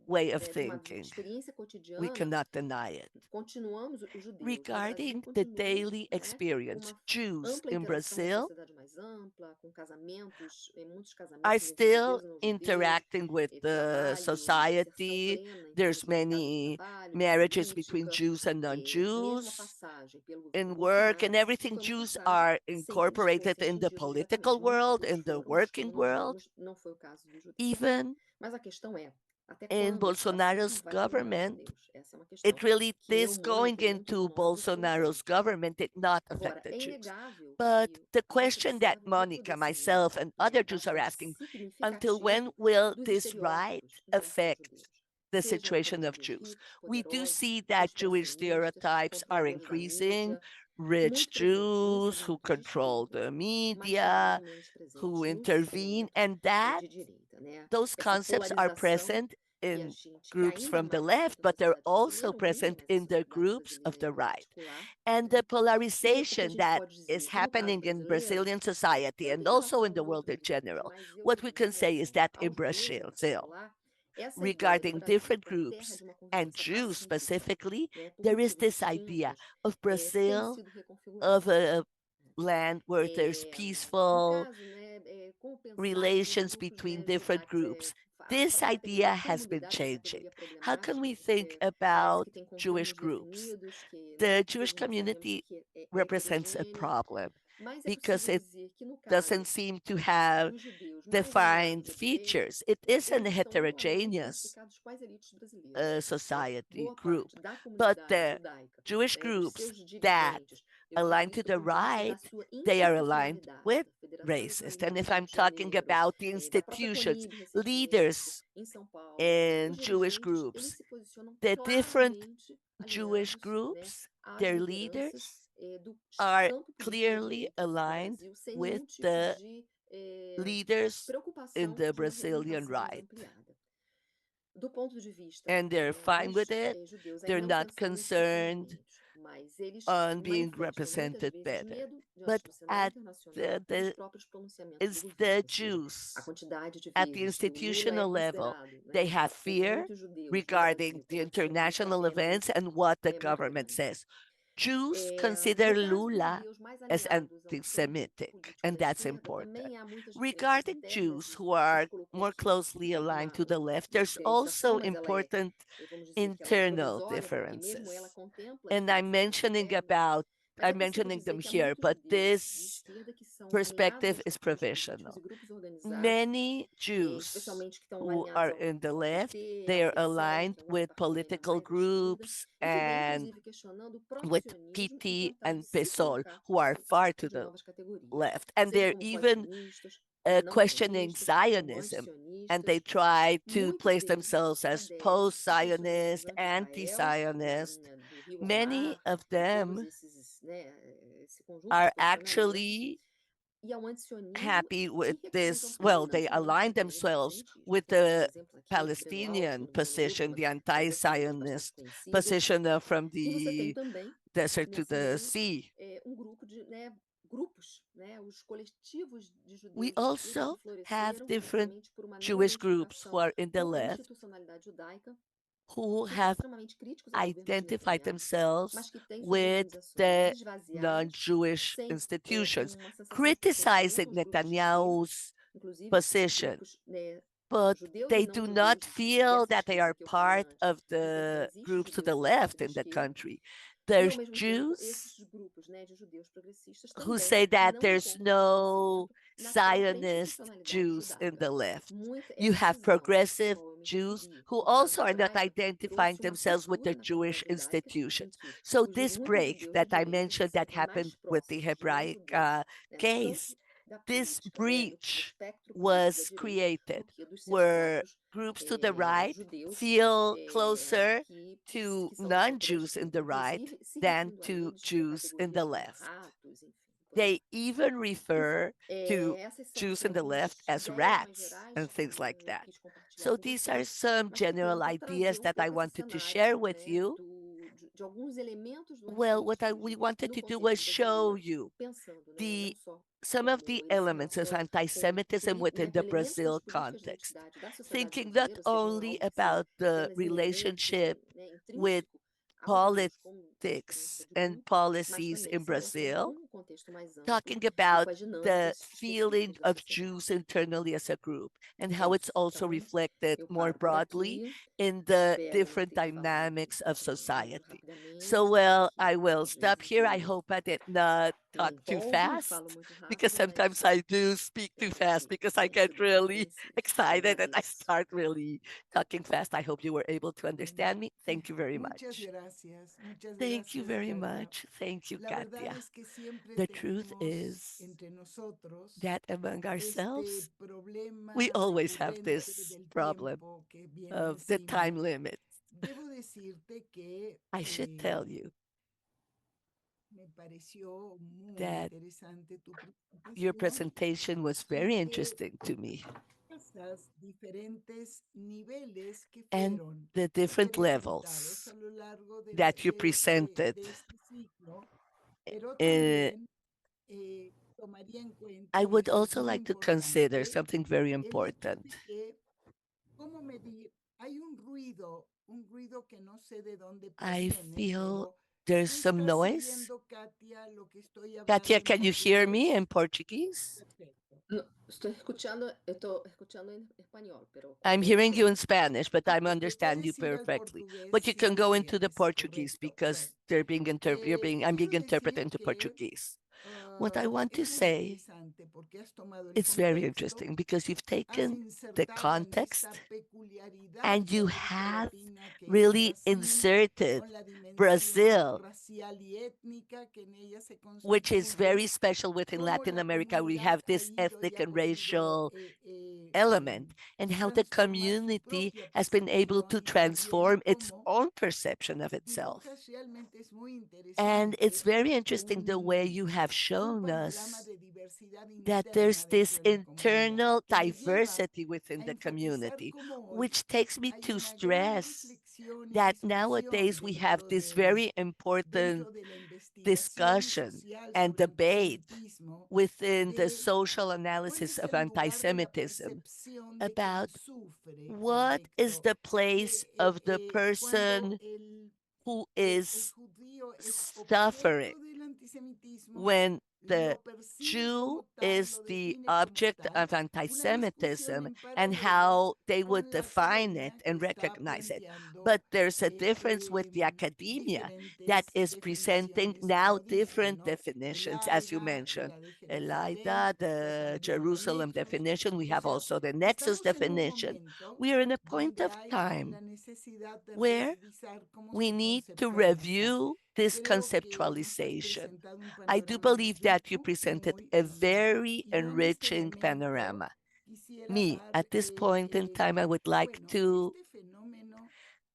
way of de uma thinking. experiência We cotidiana, cannot deny it. continuamos, os judeus no Brasil Regarding the continuam, daily né, com experience, uma Jews ampla in interação com a Brazil sociedade mais ampla, com casamentos, muitos are casamentos entre still judeus e não judeus, interacting with the trabalho, inserção society. plena There's no mercado de many trabalho, na marriages between política, Jews and mesmo a non-Jews passagem pelo governo in work and Bolsonaro everything. foi uma Jews passagem are sem que eles incorporated fossem in the atingidos diretamente. political Muitos world, deles in the foram, working world, mas não foi o caso dos judeus. even Mas a questão é, até in quando esse racismo Bolsonaro's vai permear os government. judeus? Essa é uma It questão really, que eu this going monito muito no into nosso Bolsonaro's projeto. government did not affect Agora, the é Jews. inegável But que the a gente question that observa um Monica, myself, recrudescimento, and né, other Jews are bastante asking, until when significativo will dos this right estereótipos em relação aos affect judeus. the Sejam situation aqueles of dos Jews? ricos, We do poderosos, see that Jewish conspiracionistas, stereotypes are controladores da increasing. mídia, Rich muito presente nesse Jews who grupo de control esquerda, the mas também media, menos who presente no intervene, segmento and that de direita, né? those Essa concepts are polarização present que a in gente que groups ainda from the marca left, muito a but they're sociedade also brasileira, um pouco, present mas a in the sociedade groups of brasileira the em right. particular, And né? the E o que a polarization gente that pode is dizer que no caso happening in brasileiro, Brazilian society and tanto em also relação in the aos world in outros grupos, general, mas eu what we digo em can say is relação that in aos judeus em Brazil, particular, essa ideia do regarding Brasil different como terra groups de uma and convivência Jews pacífica, specifically, né, por there is motivos this idea distintos, of tem Brazil, sido reconfigurada. of a land where there's No peaceful caso, né, como pensar que os relations grupos, between né, different judaicos, groups. This para uma idea categoria, has been comunidade é uma changing. categoria How can problemática, we think porque parece about que tem Jewish contornos groups? definidos, que, né, The que Jewish todos nós sabemos community que é represents a heterogêneo, problem mas é because possível it dizer que no doesn't caso seem to have dos judeus mais à defined esquerda, direita, features. It is an eles estão igualmente heterogeneous identificados com as elites brasileiras. Né? society Boa group, parte da but comunidade the judaica, Jewish né, dos groups seus that dirigentes, eu digo align to isso do the ponto de vista right, da sua they are aligned institucionalidade, with da Federação racist. And Israelita if do Rio I'm de talking Janeiro, about the da própria institutions, Conib recentemente, leaders em São Paulo, in os Jewish dirigentes, eles groups, se posicionam the different claramente Jewish alinhados, né, groups, às their lideranças leaders do are campo político da clearly direita no aligned Brasil, sem with nenhum tipo the de leaders in preocupação the de uma Brazilian representação mais right. ampliada. Do ponto de vista And they're fine with dos it. judeus, aí They're não not pensando especificamente concerned neles, mas eles on being manifestam muitas represented vezes better. medo diante But do cenário at internacional e dos the próprios pronunciamentos do it's governo, the ou seja, a Jews quantidade de at the vezes que o Lula é institutional level. considerado, They né, have por fear muitos judeus no regarding Brasil the como antissemita, international é events muito, and what the muito government grande. says. Jews consider No caso dos Lula judeus mais as alinhados ao campo anti-Semitic, político and da that's esquerda, important. também há muitas diferenças Regarding internas, Jews e who a are gente colocou more aqui closely aligned to the left, uma there's diferenciação, also mas ela é, important vamos dizer que ela é internal provisória, porque mesmo ela differences. contempla And I'm diferenciações mentioning internas. about I'm mentioning them here, but this perspective is provisional. Many Jews who are in the left, they are aligned with political groups and with PT and PSOL, who are far to the left. And they're even questioning Zionism. And they try to place themselves as post Zionist, anti Zionist. Many of them are actually happy with this. Well, they align themselves with the Palestinian position, the anti Zionist position from the desert to the sea. We also have different Jewish groups who are in the left who have identified themselves with the non-Jewish institutions, criticizing Netanyahu's position, but they do not feel that they are part of the groups to the left in the country. There's Jews who say that there's no Zionist Jews in the left. You have progressive Jews who also are not identifying themselves with the Jewish institutions. So this break that I mentioned that happened with the Hebraic case, this breach was created where groups to the right feel closer to non-Jews in the right than to Jews in the left. They even refer to Jews in the left as rats and things like that. So these are some general ideas that I wanted to share with you. Well, we wanted to do was show you some of the elements of anti-Semitism within the Brazil context, thinking not only about the relationship with politics and policies in Brazil, talking about the feeling of Jews internally as a group and how it's also reflected more broadly in the different dynamics of society. So, well, I will stop here. I hope I did not talk too fast because sometimes I do speak too fast because I get really excited and I start really talking fast. I hope you were able to understand me. Thank you very much. Muchas gracias. Muchas Thank you gracias, very Katia. much. Thank you, La verdad Katia. es que siempre The truth tenemos is entre nosotros that among este ourselves, problema we always have recurrente this del problem tiempo que viene of the time encima. limit. Debo decirte que I should tell you me pareció muy that interesante tu your presentación presentation was y very que interesting to me, esas diferentes niveles que and fueron the different presentados levels a lo largo that you presented. de este ciclo, pero Uh, también tomaría en cuenta I una would cosa also muy like to consider importante, something very el hecho important. de que, ¿cómo medir? Hay un ruido que no sé de dónde I proviene, feel pero there's tú some estás noise. siguiendo, Katia, lo que estoy hablando Katia, en can you hear me in portugués. Portuguese? Perfecto. No, estoy escuchando en español, pero I'm puede hearing you ser. in Spanish, but I understand you Puedes ir al perfectly. portugués But you si can lo go into the quieres, Portuguese correcto. because Bueno, I'm being quiero interpreted decir into que Portuguese. What I want to es muy say, interesante porque has tomado el it's very contexto, interesting because you've has taken the insertado en esta context peculiaridad and de you América have Latina que es really Brasil, inserted con la dimensión Brazil, racial y étnica que en ella se which is very constituye, special within cómo Latin la America. We comunidad have ha this ido y ethnic ha and podido racial element, and how the transformar su community propia has been able to percepción y también transform its cómo own perception of itself. dibujas realmente es muy And it's interesante very interesting the way you have un shown panorama us de diversidad that there's interna this dentro de la comunidad internal que me lleva diversity within a the enfatizar community, cómo hoy which takes me hay to una gran stress reflexión y that discusión nowadays we have this very important dentro de la investigación discussion social and sobre debate antisemitismo within the de social cuál analysis es of el lugar de la anti-Semitism percepción de quien about sufre, what is correcto, the place of the cuando person who el is judío es objeto suffering del antisemitismo when the lo percibe Jew como tal, is lo the define como object tal, of una discusión anti-Semitism en and paralelo how they would con la define it academia que and está recognize it. planteando But there's a difference with the academia that diferentes is presenting definiciones, now como dicen, different ¿no? El definitions, as you AIGA, mentioned. la de Elida, Jerusalén, está the también la Jerusalem Nexus. definition. We O have sea, also the Nexus estamos en un definition. momento We are in a point donde of hay time la necesidad de where revisar cómo we se need to conceptualiza. review this Creo que nos has conceptualization. presentado un I do panorama muy believe that you rico, presented muy a hermoso. very Y yo en este enriching momento panorama. quisiera Me, dar, at this point in time, I would like bueno, to este fenómeno,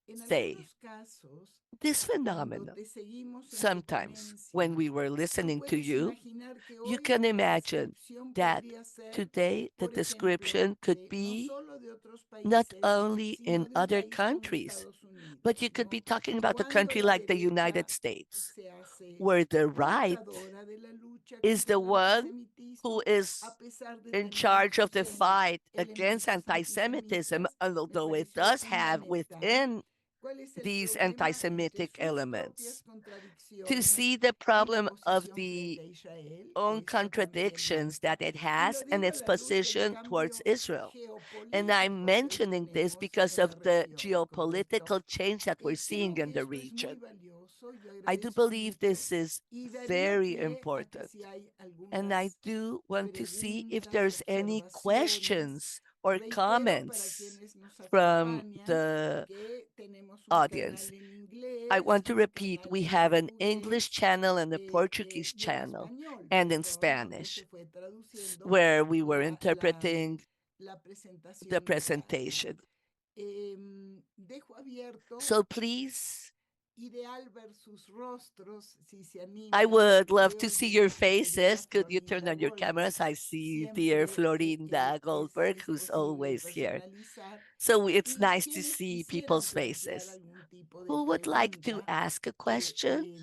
en say algunos casos, this cuando phenomenon. te seguimos en tu Sometimes, when ponencia, we were tú listening to puedes you, imaginar que you hoy can la imagine descripción that podría ser, today the por ejemplo, description could de no be solo de otros not países, only sino in de un other país como countries, Estados but Unidos, you could be ¿no? talking about a Cuando country la like the United derecha States, se hace where the right portadora de la lucha is contra the el one who antisemitismo, is a pesar de in tener charge of the presente fight against elementos anti-Semitism, antisemitas, me although it pareció does have fundamental. within ¿Cuál es el these problema? En que anti-Semitic sus propias elements. To contradicciones see the y la problem of posición the frente a Israel, own esta también la contradictions that está. it Y has lo and digo a its la luz del position towards cambio Israel. And I'm geopolítico que hoy mentioning this tenemos because en la of the región, ¿correcto? geopolitical change that we're seeing Creo in que the esto es muy region. valioso, yo I do agradezco believe mucho this is y daría very pie a que important. si hay And I algunas do want to see if preguntas, there's any observaciones. questions or Reitero para comments quienes nos from acompañan the que tenemos un audience. canal en I inglés, want to un repeat, canal we en have an English portugués channel and a Portuguese y en channel español, and in perdón, donde Spanish, se fue traduciendo where we were la, la, interpreting la the presentación de Katia. presentation. Dejo abierto So please, ideal versus rostros, si se I animan. would love to Veo see yo your nuestra querida faces. Could you turn Florinda on your Goldberg. cameras? I see dear Siempre Florinda Goldberg, es who's posible always here. personalizar. So it's Y nice to quienes see quisieran people's plantear faces. algún tipo de Who would like to pregunta ask a que, question?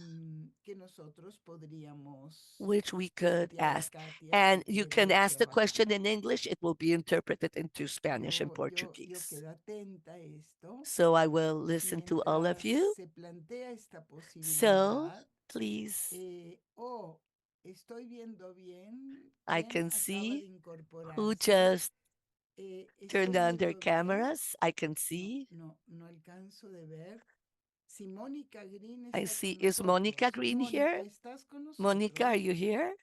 que nosotros podríamos Which we could plantear a ask. Katia And y you can luego ask the trabajar. question in English. It will be interpreted into Spanish and Yo Portuguese. quedo atenta a esto So I will listen to all of mientras you. se plantea esta So posibilidad. please, Estoy viendo bien I quién can acaba de see who incorporarse. just turned Estoy on their viendo bien. cameras. I can see. No alcanzo de ver. Si Mónica Green I está see. con Is Monica nosotros. Green Mónica, here? ¿estás con Monica, are nosotros? you here?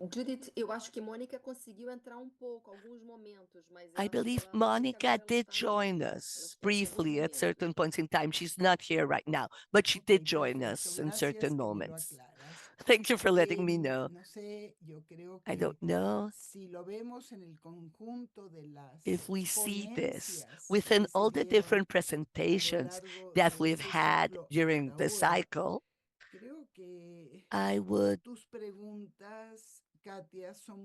Judith, eu acho que Mônica conseguiu entrar pouco, alguns momentos, mas eu I acho que believe ela parece que Monica agora ela did está no. join Ela us ficou aqui alguns briefly at certain momentos. points in time. She's not here right now, but she Ok, did join perfecto. us in Gracias certain que me lo moments. aclaras. Thank you for letting me know. No sé, yo creo I que don't know si lo vemos en el conjunto de if las we see this ponencias within que se all the dieron different a lo presentations largo that de we've este had ciclo during hasta the ahora, cycle, creo que I would tus preguntas, Katia, son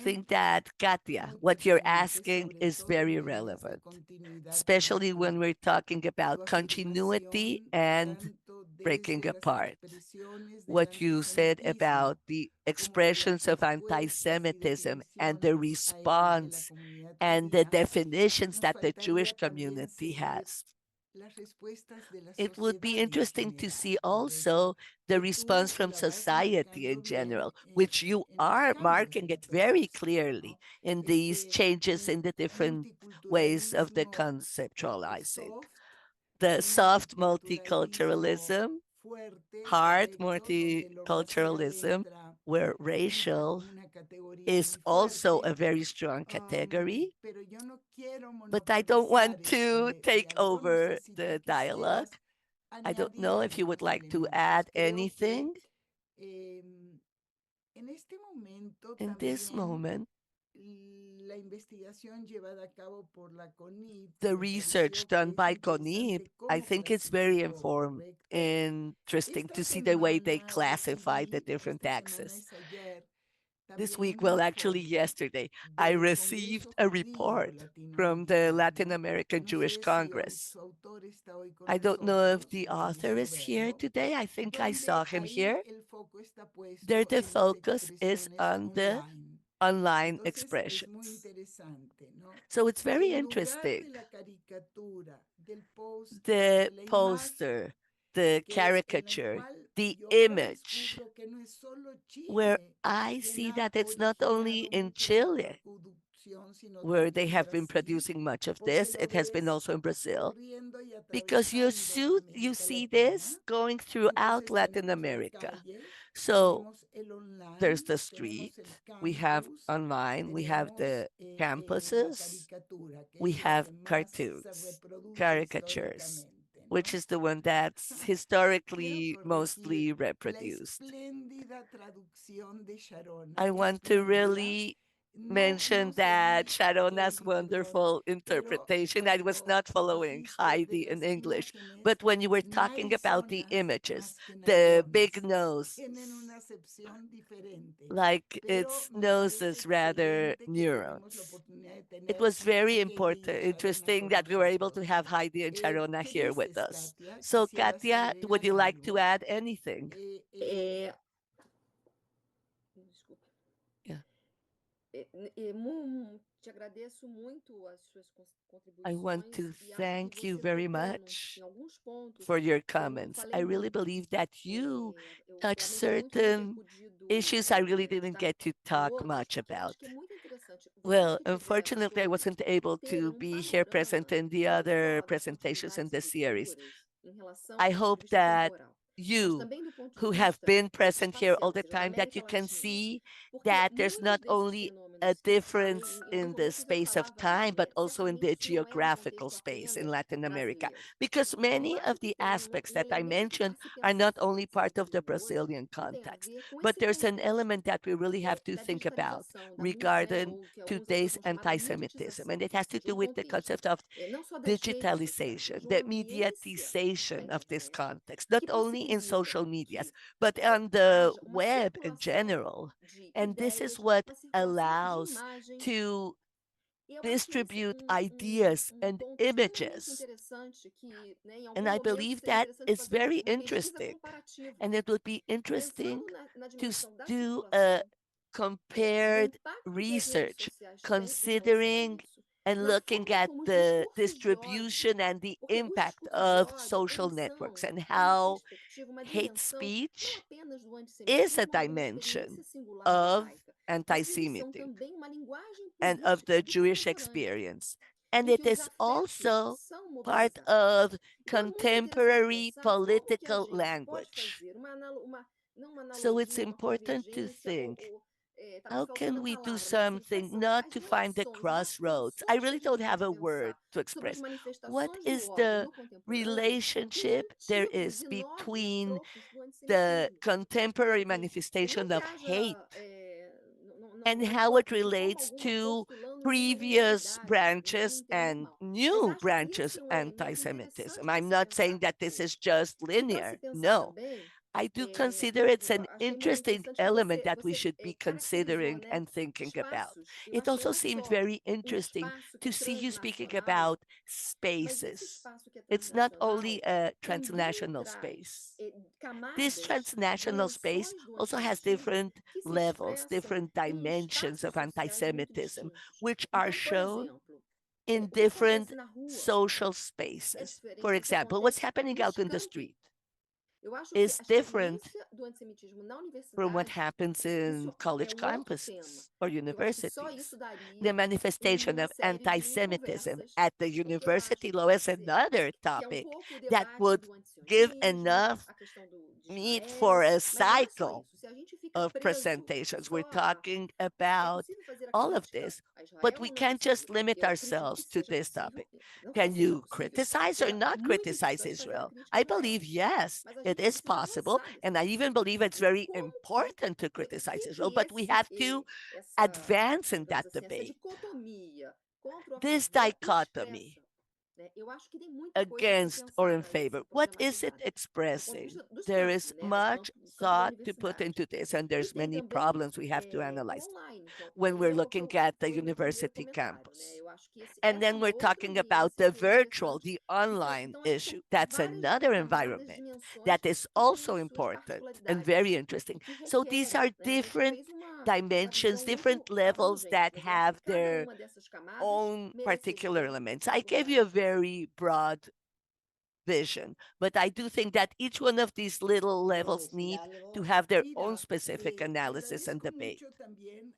think that, Katia, muy what you're pertinentes, asking sobre is todo en very términos de relevant, continuidad y especially when we're talking tu about continuity afirmación and tanto breaking desde las apart. expresiones del What you said about antisemitismo the como de expressions las of respuestas y anti-Semitism and the definiciones a él de la response comunidad and the judía, definitions nos that the Jewish faltaría también community seguir has. las respuestas de la It would be sociedad en interesting to general, see ¿correcto? also the Que response tú from la vas society marcando in bien general, which you en los are cambios de marking la it very percepción, clearly ¿no? in these Este changes in the different ways of the multiculturalismo conceptualizing. soft, The un soft multiculturalismo multiculturalism, fuerte, hard correcto, donde lo racial multiculturalism, entra, where entra racial como una categoría is muy also fuerte, a very strong category. pero yo no quiero But I don't monopolizar want to este take diálogo. No sé over si tú the dialogue. quisieras I don't añadir know if you would algunos like to elementos. add Creo que anything en este momento in this también moment. la investigación llevada a cabo por la CONIT The me research pareció done que es by CONIP, interesante I cómo think it's very clasificó, ¿correcto? interesting Esta to see the way they semana classify the recibí, different esta semana axes. es ayer, This también week, un well, actually informe yesterday, I del received Congreso a Judío report from the Latin Latinoamericano. American No Jewish sé si Congress. su autor está hoy con I don't know if nosotros, the sería author gusto is here verlo, today. I think I saw donde him ahí here. el foco está There, puesto the en las focus is expresiones on the online. online Entonces es muy expressions. interesante, ¿no? So it's very En lugar interesting. de la caricatura, del póster, The de la imagen, poster the en el caricature, cual the yo image, descubro que no es solo where Chile I quien see ha that it's not only originado in mucho de esta Chile, producción, sino where they también have been Brasil, producing much of porque this. lo It has been ves also in Brazil, corriendo y because atravesando you América see this Latina. going throughout Entonces Latin tenemos la America. calle, So tenemos el online, there's the street, tenemos el we have campus, online, we have tenemos the la campuses, caricatura, que we es lo have que más se cartoons, reproduce caricatures, históricamente, which ¿no? is the one that's Quiero historically corregir mostly la reproduced. espléndida traducción de Sharona, I want to espléndida. really No mention that seguí el Sharona's guión, wonderful pero interpretation. I was cuando not following dijiste de Heidi in las English, imágenes, but when you were no talking about the Arizonas images, más que the big Nayonas, nose, tienen una acepción diferente, like pero its me parece noses rather excelente que tuvimos la neurons. oportunidad de It tener was very a Katie y important, a Sharona interesting con that we were able to nosotros. have Heidi and Sharona ¿Qué here with dices, us. Katia? So, ¿Quisieras Katia, would agregar you like to algo? add anything? Eh, Desculpa. Yeah. Te agradeço muito as suas I want contribuições to e acho que thank you você very tocou much em alguns pontos for your que eu não comments. falei I really muito. believe that you Eu touch lamento muito não ter certain podido issues I really didn't estar get to em talk outros, much porque eu about. acho que é muito interessante. Vocês Well, que tiveram unfortunately, I por wasn't able terem to um be here present panorama in the não other só das presentations in continuidades the series. futuras em relação I ao ponto de hope vista that temporal, mas you, também do ponto de who have vista been present here espacial, all ou the seja, da time, that América you can Latina, see porque that there's muitos not desses only a fenômenos que falam difference em in alguns the momentos eu space of falava time, but also in the certamente não é no geographical contexto space in apenas Latin America. brasileiro. Because Eu many acho of que the tem aspects um that I elemento mentioned a se are pensar not sobre o only part of the antissemitismo hoje, Brazilian que tem a context, ver com but esse there's an contexto element that we really have to da think about digitalização da música, né, regarding ou que alguns autores today's vão chamar da anti-Semitism. And mimeticização it has to de do um with the contexto, concept of não só das redes sociais, mas digitalization, de uma the ambiência da mediatization of this internet context, not que only in possibilita social medias, que but on the haja uma web in circulação general. de And this is ideias, what uma circulação de allows imagens. to E eu acho esse distribute ideas um and ponto extremamente images. interessante que, né, em And algum I momento believe seria that interessante is fazer very uma pesquisa interesting. comparativa, And it would be interesting pensando na to dimensão da do a circulação, do compared impacto que as redes research sociais têm em relação a considering isso, and na looking forma at como os the discursos de ódio, distribution and the porque os impact discursos de of ódio, social eles networks são and uma how perspectiva, uma hate dimensão, não speech apenas do is a antissemitismo ou de uma dimension experiência singular of judaica, mas que eles são anti-Semitic também uma linguagem and of the política de Jewish contemporâneos, experience. And em que it os is afetos also são part mobilizados. of Então é muito interessante contemporary pensar como que a political gente pode language. fazer não uma So it's analogia, uma important to convergência, think, tá me how faltando can a we do palavra, mas assim, quais something são not as to find the relações, as crossroads? I ações que a really gente don't have pode a word pensar to sobre as express. What manifestações do is ódio the no contemporâneo relationship there positivos is e novos between tropos do the antissemitismo. contemporary Não manifestation que of haja, hate and não how estou it de forma relates alguma to postulando nenhuma previous irregularidade, não me branches entendam and mal. Mas new acho que branches esse é um elemento anti-Semitism? interessante de I'm se not saying pensar that this is hoje. just E para se linear. pensar No, também, I do consider it's eu an achei muito interesting interessante que element that we should be caracterizou, considering né, and thinking about. espaços. Eu It acho que also não seemed só very um interesting espaço que to é see you speaking transnacional, about mas esse spaces. espaço que é It's not transnacional only a também transnational traz space. This camadas, transnational space dimensões do also has antissemitismo different que se levels, expressam different em dimensions espaços of sociais muito anti-Semitism, distintos. which are Então, por shown exemplo, in o que different acontece na rua social é spaces. For diferente do que example, what's acontece happening nos out in the campi. street Eu acho que is a different experiência do antissemitismo na from what universidade, happens isso in é college um outro tema, campuses or que eu acho que só isso universities. The daria manifestation uma of série de anti-Semitism conversas, at the porque eu acho university que law pode is ser another que é um topic pouco o that debate would do give antisionismo, enough a questão de meat for Israel, a mas não é só cycle isso. Se a gente fica of preso presentations. We're só talking é about possível fazer a all of crítica this, a but Israel we ou não é can't just possível? limit Eu acredito que ourselves to seja this possível, topic. não só Can seja you possível, criticize que or é not muito criticize importante fazer a Israel? crítica a I Israel, believe yes, mas a it gente is precisa possible, avançar dessa and I even discussão. believe it's E very como que, important to por criticize Israel, que but we have to advance in digamos that assim, essa debate. dicotomia contra ou a This favor dichotomy expressa, né? Eu acho que tem muita coisa a ser against or in pensada e a favor, ser what is it problematizada do ponto de expressing? vista dos There campos, is né? much Do campo da thought to put universidade. into this, and E there's tem many também problems we have to o analyze online, que when aí we're é looking at the foi o meu primeiro university comentário, né? campus. Eu acho que And essa é then uma we're outra talking about ambiência the que é virtual, interessante. the online Então, acho que issue. são That's várias another camadas, environment dimensões that is que têm also as suas important and particularidades very e interesting. que So these requerem, are né? A gente different fez uma dimensions, visão different muito levels abrangente, that mas eu acho que have cada their uma dessas camadas own particular mereceria elements. um I gave lugar. you a very broad vision. But I do think that each one of these little levels need to have their own Mira, specific te analysis and agradezco debate. mucho también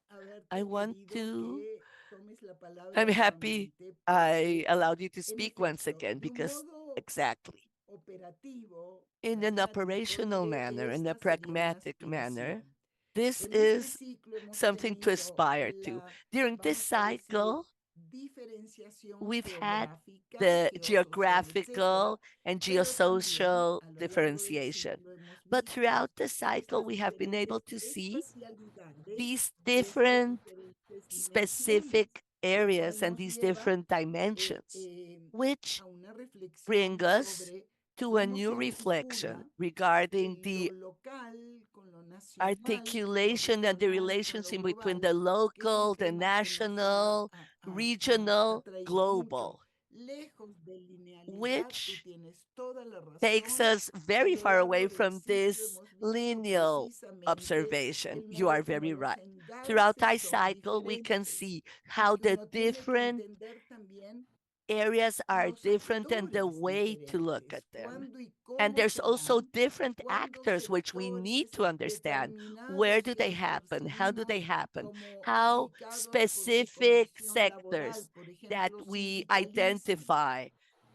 I haberte want pedido to, que tomes la I'm palabra happy nuevamente I porque, allowed you to en speak once efecto, again de un because modo exactly operativo, in an pragmático, operational diré manner, que in a esta sería una pragmatic manner, aspiración. this En este is ciclo hemos something to tenido aspire to. la, During this vamos a decir, cycle, diferenciación we've had geográfica, the geosocial, geographical etcétera, and pero también geosocial a lo largo del differentiation. ciclo hemos But visto throughout the cycle, estas we have been able diferentes to see espacialidades these y estas different diferentes dimensiones, specific lo cual areas and nos these lleva different dimensions, which a una reflexión bring us sobre to a cómo new se reflection articula regarding lo the local con lo nacional, con lo articulation and the regional, con lo relationship between global, the que es un local, the tema que nos ha national, regional, atraído mucho. global, Lejos de linealidad, tú which tienes toda la takes razón. us A very lo far away largo del from ciclo this hemos visto lineal precisamente observation. el You are modo como very los right. Throughout engarces our son cycle, we can diferentes see y how que the uno tiene que different entender también areas are los different and the actores way to look at diferentes, them. cuándo y And cómo there's se also dan, different cuándo actors which we need sectores to understand. Where determinados do que they happen? How do they percibimos happen? como How ubicados por su specific condición laboral, sectors por that ejemplo, we sindicalismo, identify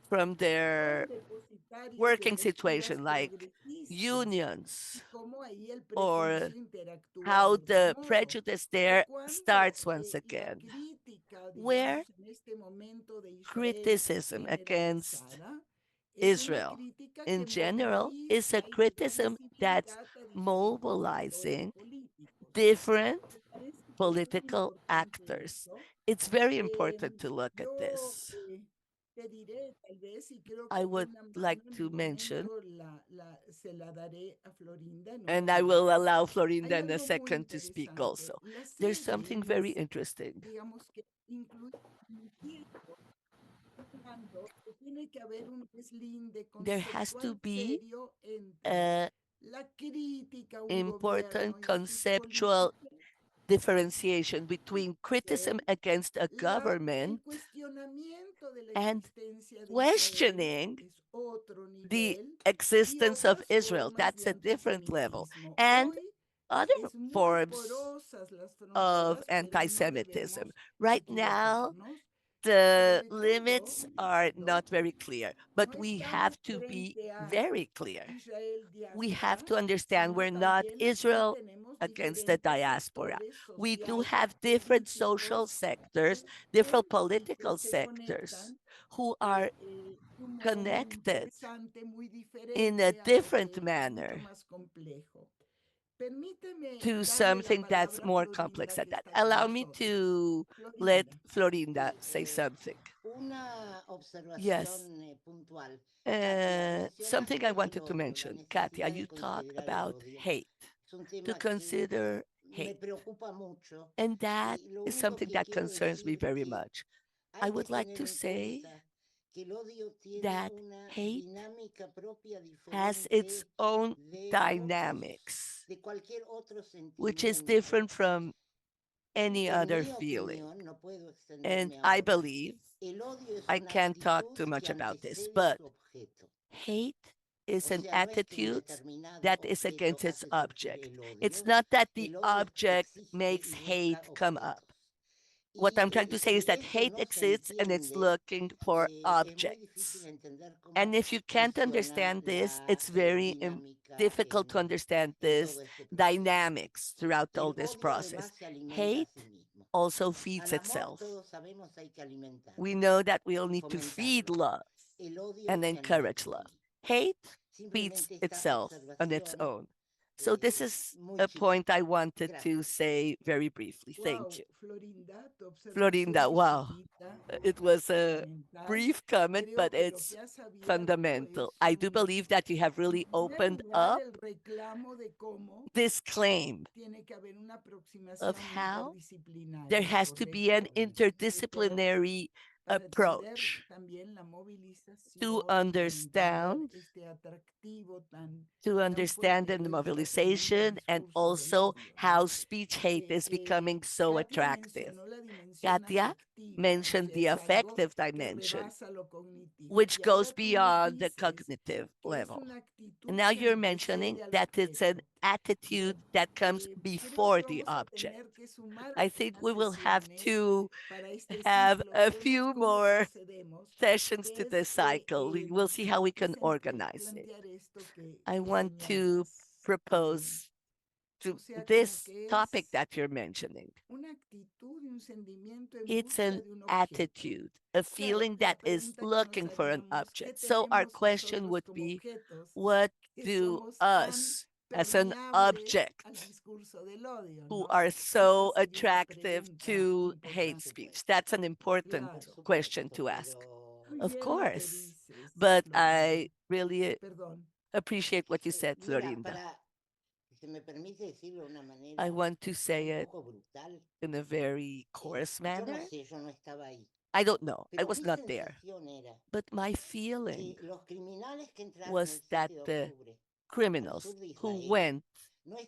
from son their depositarios de working posturas situation, like progresistas y unions, cómo ahí el or prejuicio interactúa how de otro the modo. prejudice O there cuando starts once la again, crítica, where digamos, en este momento de Israel criticism against generalizada, es una Israel crítica que in general is a moviliza y le da criticism that's visibilidad a diferentes actores mobilizing políticos. different Me parece que es muy political importante actors. esto. It's very Eh, important to look at yo this. te diré, tal vez, y creo que I de would buena like mano en to un mention, momento se la daré a Florinda en un and I will momento. allow Hay Florinda in a algo muy second to speak interesante. also. La There's serie something very nos, interesting. digamos que incluye un tiempo hablando que tiene que haber un deslinde There has to conceptual be serio entre an la crítica a un gobierno important y a sus conceptual políticas, differentiation between criticism ¿ok? against a El government cuestionamiento de la and existencia de Israel questioning es otro the nivel y existence of otras Israel. formas That's de a different level. antisemitismo. And Hoy other es muy forms porosas las of fronteras, pero no anti-Semitism. debemos Right now, equivocarnos. the Sobre limits todo are cuando not very clear, no but we estamos have to be frente a very clear. Israel We have diáspora, to understand sino we're not también si Israel tenemos against the diferentes diaspora. sectores We do sociales, have different social políticos sectors, different y que political se sectors conectan who are de un modo muy connected interesante, muy in a diferente, algo different que es mucho manner más complejo. Permíteme to darle la something that's palabra a more complex Florinda than que that. está con Allow me nosotros. to let Florinda. Florinda Sí, say something. una Yes. observación puntual. Katia, Something I mencionaste el wanted to odio, la mention. Katia, necesidad de you talk considerar el about odio. hate, Es un to tema que consider me hate. preocupa mucho And that y lo is único something que that quiero concerns me decir very que much. I hay que would like tener to en say cuenta que el odio tiene that una hate dinámica propia has its diferente own otros, dynamics, de cualquier otro which is sentimiento. different from any En other mi feeling. opinión, no puedo And extenderme I ahora, believe, el odio es I una can't talk actitud too much que about this, antecede but su objeto. hate is O an sea, no es que un attitude determinado that is objeto against its hace surgir object. el It's odio. not that the El odio object existe makes y busca hate come up. objetos. What Y I'm trying to say is si that eso hate no se exists and it's entiende, looking for es muy difícil objects. entender And cómo if you can't funciona understand this, la it's very dinámica difficult to understand en this todo este proceso. dynamics throughout all El this odio process. además se alimenta a Hate sí mismo. also feeds Al amor itself. todos sabemos hay que alimentarlo, We know that we'll need to feed fomentarlo. love El odio and se alimenta encourage a sí love. mismo. Hate feeds Simplemente esta itself on its observación own. So this is muy a chiquita. point I wanted to Gracias. say very briefly. Thank Wow, you. Florinda, tu observación Florinda, es wow. chiquita, It was a fundamental. brief comment, Creo but que lo it's que has abierto fundamental. es I do believe that you have en really primer opened lugar, up el reclamo de cómo this claim tiene que haber una of aproximación how there interdisciplinaria, has to be an ¿correcto? interdisciplinary approach to understand the mobilization and also how speech hate is becoming so attractive. Katia mentioned the affective dimension, which goes beyond the cognitive level. And now you're mentioning that it's an attitude that comes before the object. I think we will have to have a few more sessions to this cycle. We will see how we can organize it. I want to propose to this topic that you're mentioning. It's an attitude, a feeling that is looking for an object. So our question would be, what do us as an object who are so attractive to hate speech? That's an important question to ask. Of course, but I really appreciate what you said, Florinda. I want to say it in a very coarse manner. I don't know. I was not there. But my feeling was that the criminals who went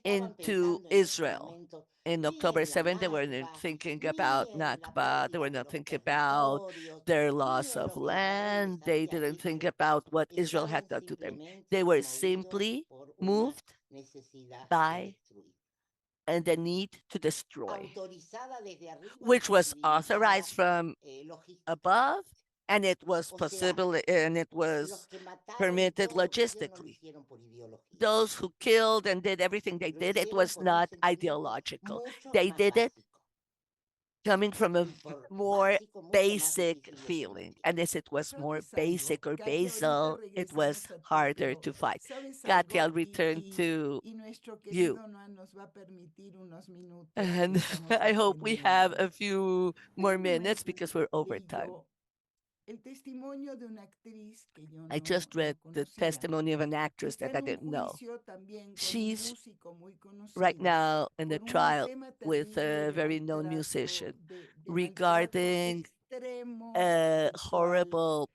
into Israel in October 7th, they were not thinking about Nakba. They were not thinking about their loss of land. They didn't think about what Israel had done to them. They were simply moved by and the need to destroy, which was authorized from above, and it was possible and it was permitted logistically. Those who killed and did everything they did, it was not ideological. They did it coming from a more basic feeling. And as it was more basic or basal, it was harder to fight. Katia, I'll return to you. And I hope we have a few more minutes because we're over time. I just read the testimony of an actress that I didn't know. She's right now in the trial with a very known musician regarding a horrible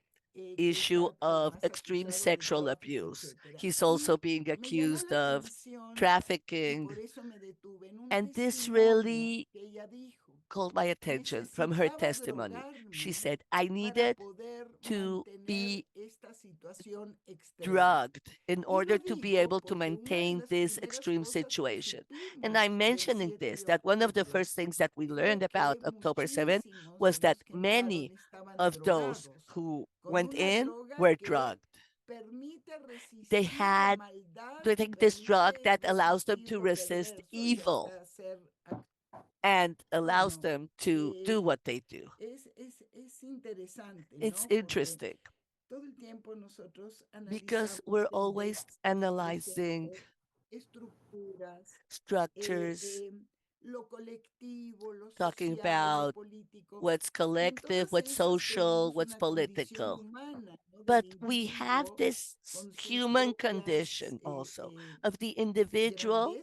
issue of extreme sexual abuse. He's also being accused of trafficking. And this really called my attention from her testimony. She said, I needed to be drugged in order to be able to maintain this extreme situation. And I'm mentioning this, that one of the first things that we learned about October 7th was that many of those who went in were drugged. They had to take this drug that allows them to resist evil and allows them to do what they do. It's interesting because we're always analyzing structures, talking about what's collective, what's social, what's political. But we have this human condition also of the individual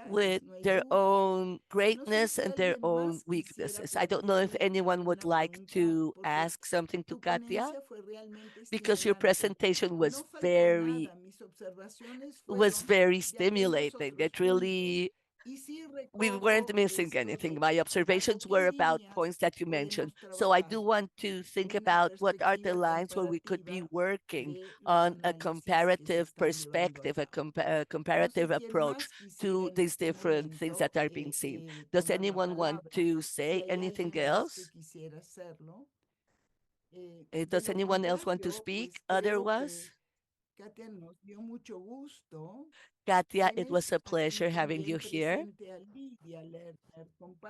with their own greatness and their own weaknesses. I don't know if anyone would like to ask something to Katia, because your presentation was very stimulating. It really, we weren't missing anything. My observations were about points that you mentioned. So I do want to think about what are the lines where we could be working on a comparative perspective, a comparative approach to these different things that are being seen. Does anyone want to say anything else? Does anyone else want to speak? Otherwise, Katia, it was a pleasure having you here.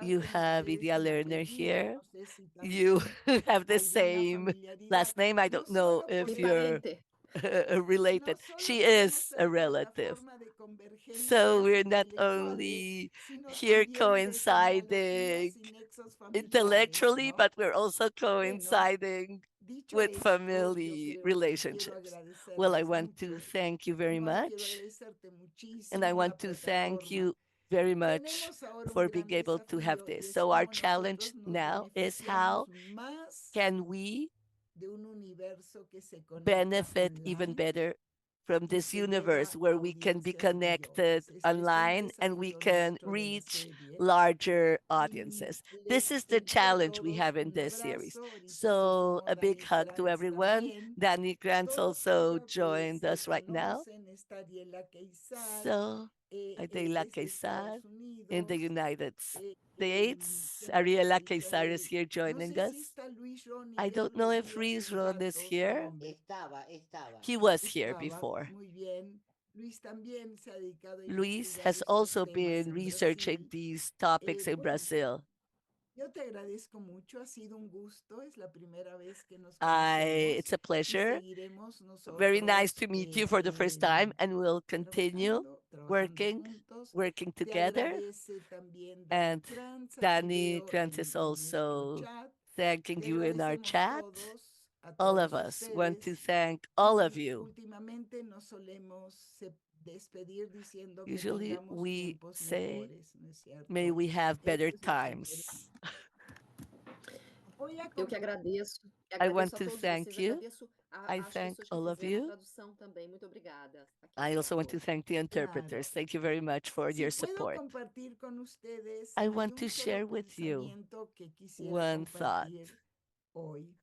You have Katia Lerner here. You have the same last name. I don't know if you're related. She is a relative. So we're not only here coinciding intellectually, but we're also coinciding with family relationships. Well, I want to thank you very much. And I want to thank you very much Tenemos ahora un for being gran able to have desafío y this. es So our cómo challenge nosotros nos now is how beneficiamos más can we de un universo que se conecta benefit even online better from y this que llega universe a where we can be audiencias connected mayores. Este es el online and we desafío can nuestro de la reach serie. larger Y audiences. This les is the envío a challenge we todos have in un this series. abrazo. Ahorita se So sumó a big Dani hug to Krantz everyone. también. Danny Grant's Todos also creo que joined se us right now. conocen. Está Ariela Queizar So Adela desde Quezar Estados in the Unidos. United States. ¿Quién más Ariela está? Quezar is here No joining sé si us. está Luis Ronnie, I que no don't lo know if vi hace Reese un Ron is rato, su here. hombre. Estaba. He was here Estaba before. muy bien. Luis también se ha dedicado a Luis investigar has estos also temas been en researching Brasil. these topics in Bueno, Brazil. yo te agradezco mucho, ha sido un gusto, es la primera vez que nos It's conocemos a y pleasure. seguiremos Very nice nosotros to meet you for the first time, and we'll continue trabajando working Te together. agradece también Dani And Krantz, a quien Danny veo Krantz is en nuestro also chat. thanking Te you in our agradecemos chat. a All of todos us want to ustedes. thank all of Y you. últimamente nos solemos despedir diciendo que Usually tengamos we tiempos say, mejores, ¿no es cierto? may we have better Eso es lo que queremos. times. Voy a Eu que agradeço. I want Agradeço a to todos thank vocês. you. Agradeço I às thank pessoas que all of fizeram a you. tradução também. Muito obrigada. Aqui I no also want to apoio. thank the interpreters. Thank you very much for Si your puedo support. compartir con ustedes, I hay want un to solo share with you pensamiento que quisiera one thought. compartir hoy.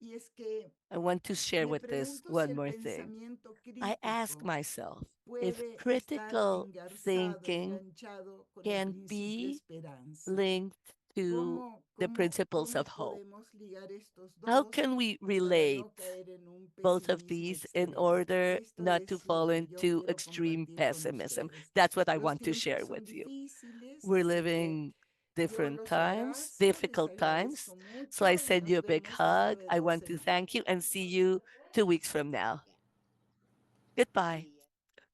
Y es que I want to share me with this pregunto si one el more thing. pensamiento I ask crítico myself if puede estar critical engarzado, thinking enganchado con el can principio be esperanza. linked to the principles of hope. Podemos ligar estos How dos can we para relate no caer en un both of pesimismo these in extremo? order Esto not to es lo fall que yo into quiero extreme compartir con pessimism? ustedes. That's what I Los want to share tiempos son with you. difíciles, We're así que living yo different los times, abrazo, les difficult times. agradezco So I mucho y send nos you a big vemos dentro hug. de I 2 want to semanas. thank you and see you 2 weeks from now. Goodbye.